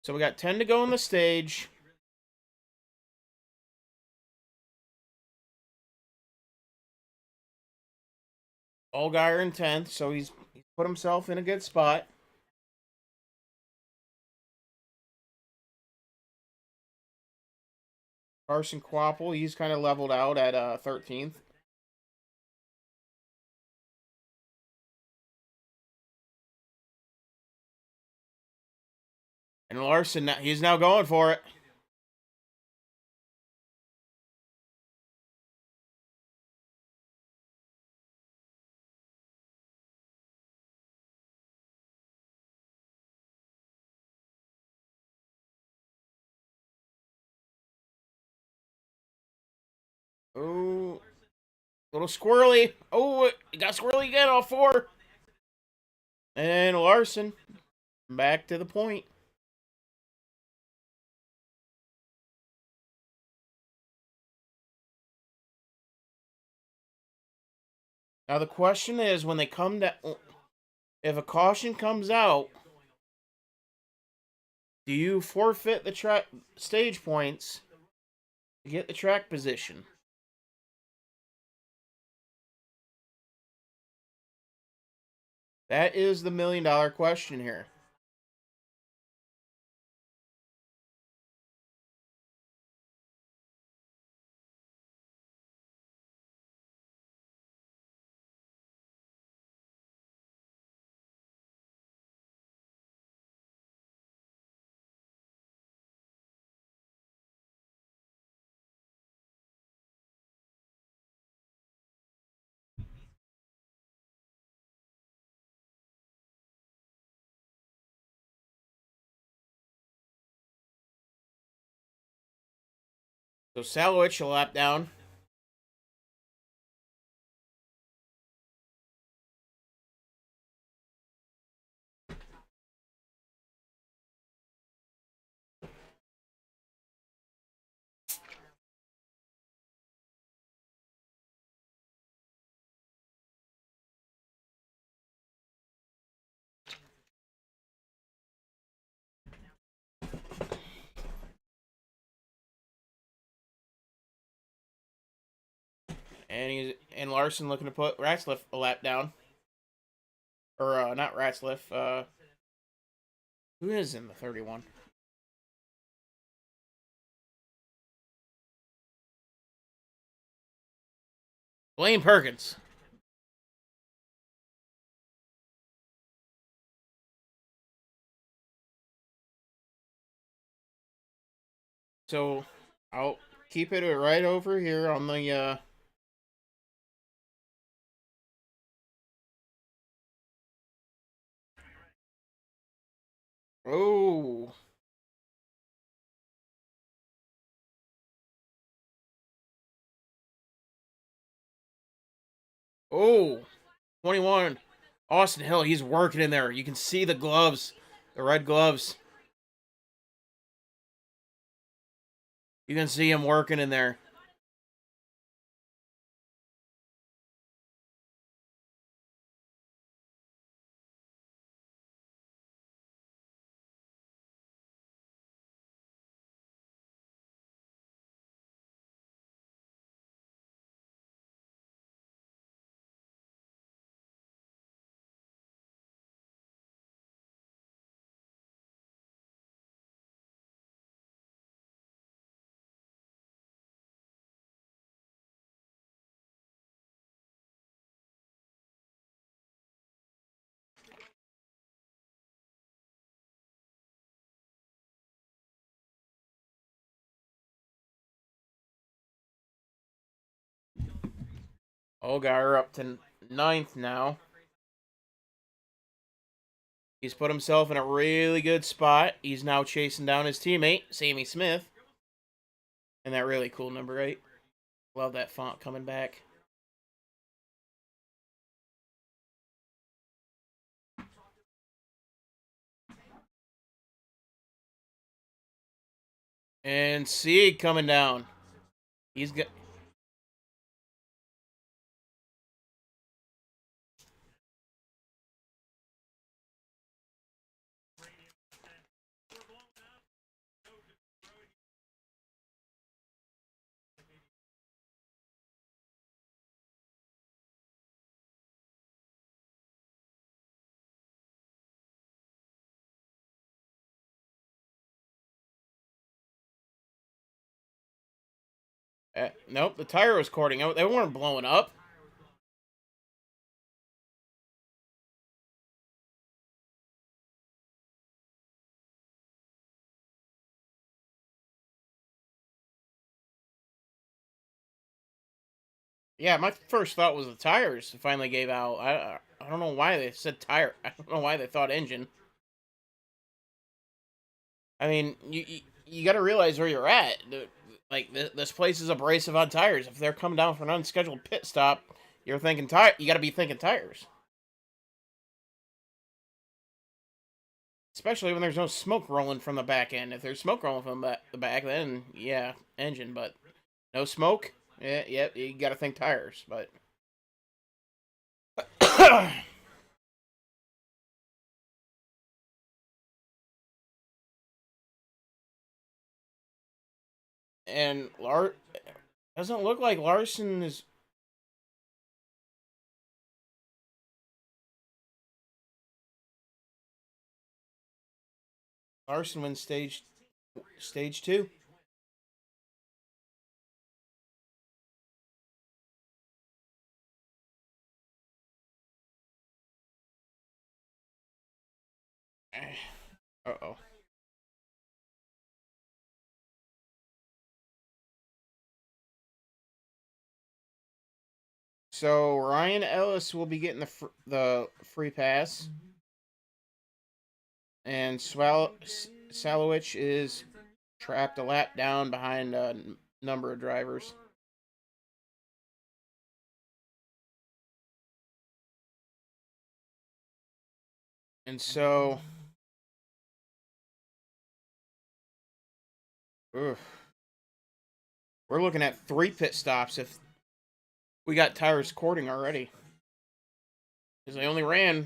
So we got 10 to go on the stage. Allgaier in 10th, so he's put himself in a good spot. Carson Quapple, he's kind of leveled out at 13th. And Larson, he's now going for it. Oh, little squirrely. Oh, it got squirrely again, all four. And Larson, back to the point. Now the question is, when they come to, if a caution comes out, do you forfeit the track stage points to get the track position? That is the $1,000,000 question here. So Salowich a lap down. And Larson looking to put Ratzliff a lap down. Or not Ratzliff, who is in the 31? Blaine Perkins. So I'll keep it right over here on the oh. Oh, 21. Austin Hill, he's working in there. You can see the gloves, the red gloves. You can see him working in there. Allgaier up to ninth now. He's put himself in a really good spot. He's now chasing down his teammate, Sammy Smith. And that really cool number 8. Love that font coming back. And Sieg coming down. He's got. Nope, the tire was cording out. They weren't blowing up. Yeah, my first thought was the tires finally gave out. I don't know why they said tire. I don't know why they thought engine. I mean, you got to realize where you're at. Like this place is abrasive on tires. If they're coming down for an unscheduled pit stop, you're thinking tire. You got to be thinking tires. Especially when there's no smoke rolling from the back end. If there's smoke rolling from the back, then yeah, engine. But no smoke. Yeah, you got to think tires. But and doesn't look like Larson wins stage 2. Uh-oh. So Ryan Ellis will be getting the free pass, and Salowich is trapped a lap down behind a number of drivers. And so, ugh, we're looking at 3 pit stops if we got tires cording already. Because they only ran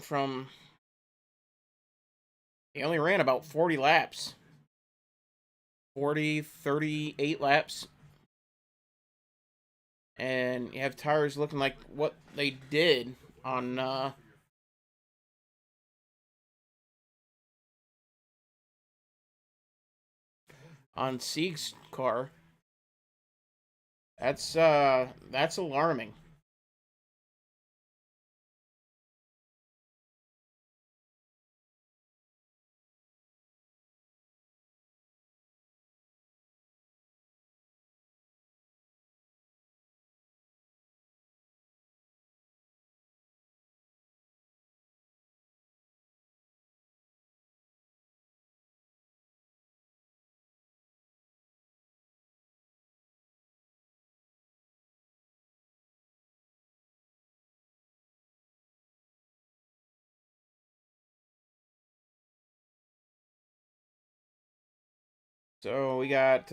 about 40 laps. 38 laps. And you have tires looking like what they did on Sieg's car. That's alarming. So we got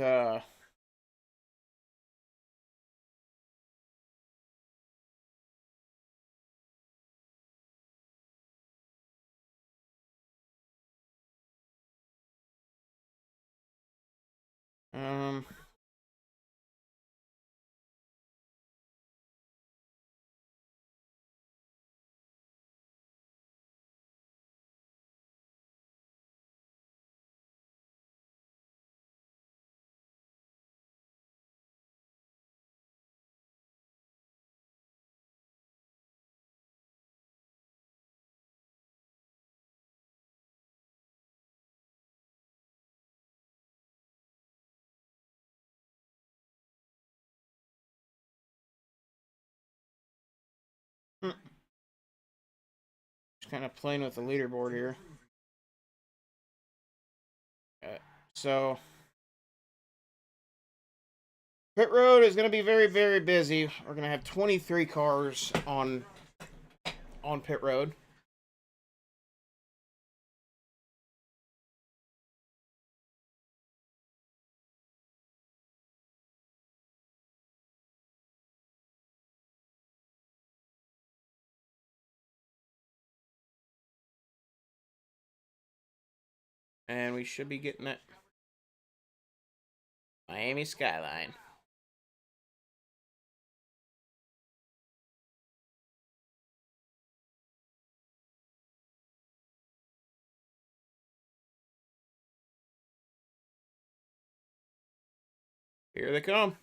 um just kind of playing with the leaderboard here. So pit road is going to be very, very busy. We're going to have 23 cars on pit road. And we should be getting that Miami skyline. Here they come.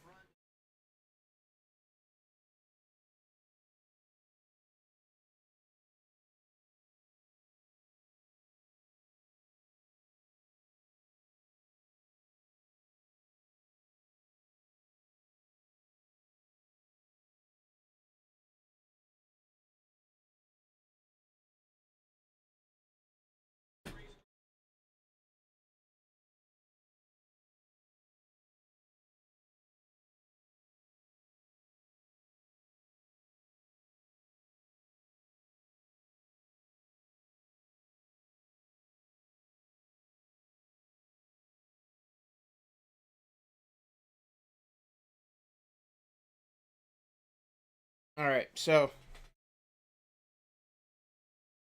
All right, so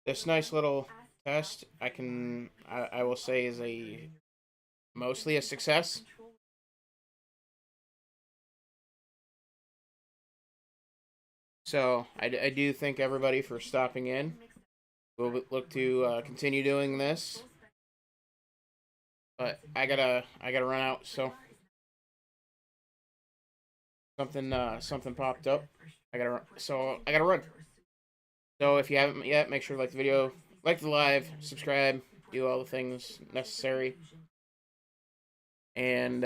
this nice little test, I will say is mostly a success. So I do thank everybody for stopping in. We'll look to continue doing this, but I gotta run out. So something popped up. I gotta run. So if you haven't yet, make sure to like the video, like the live, subscribe, do all the things necessary, and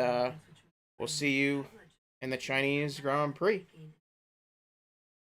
we'll see you in the Chinese Grand Prix.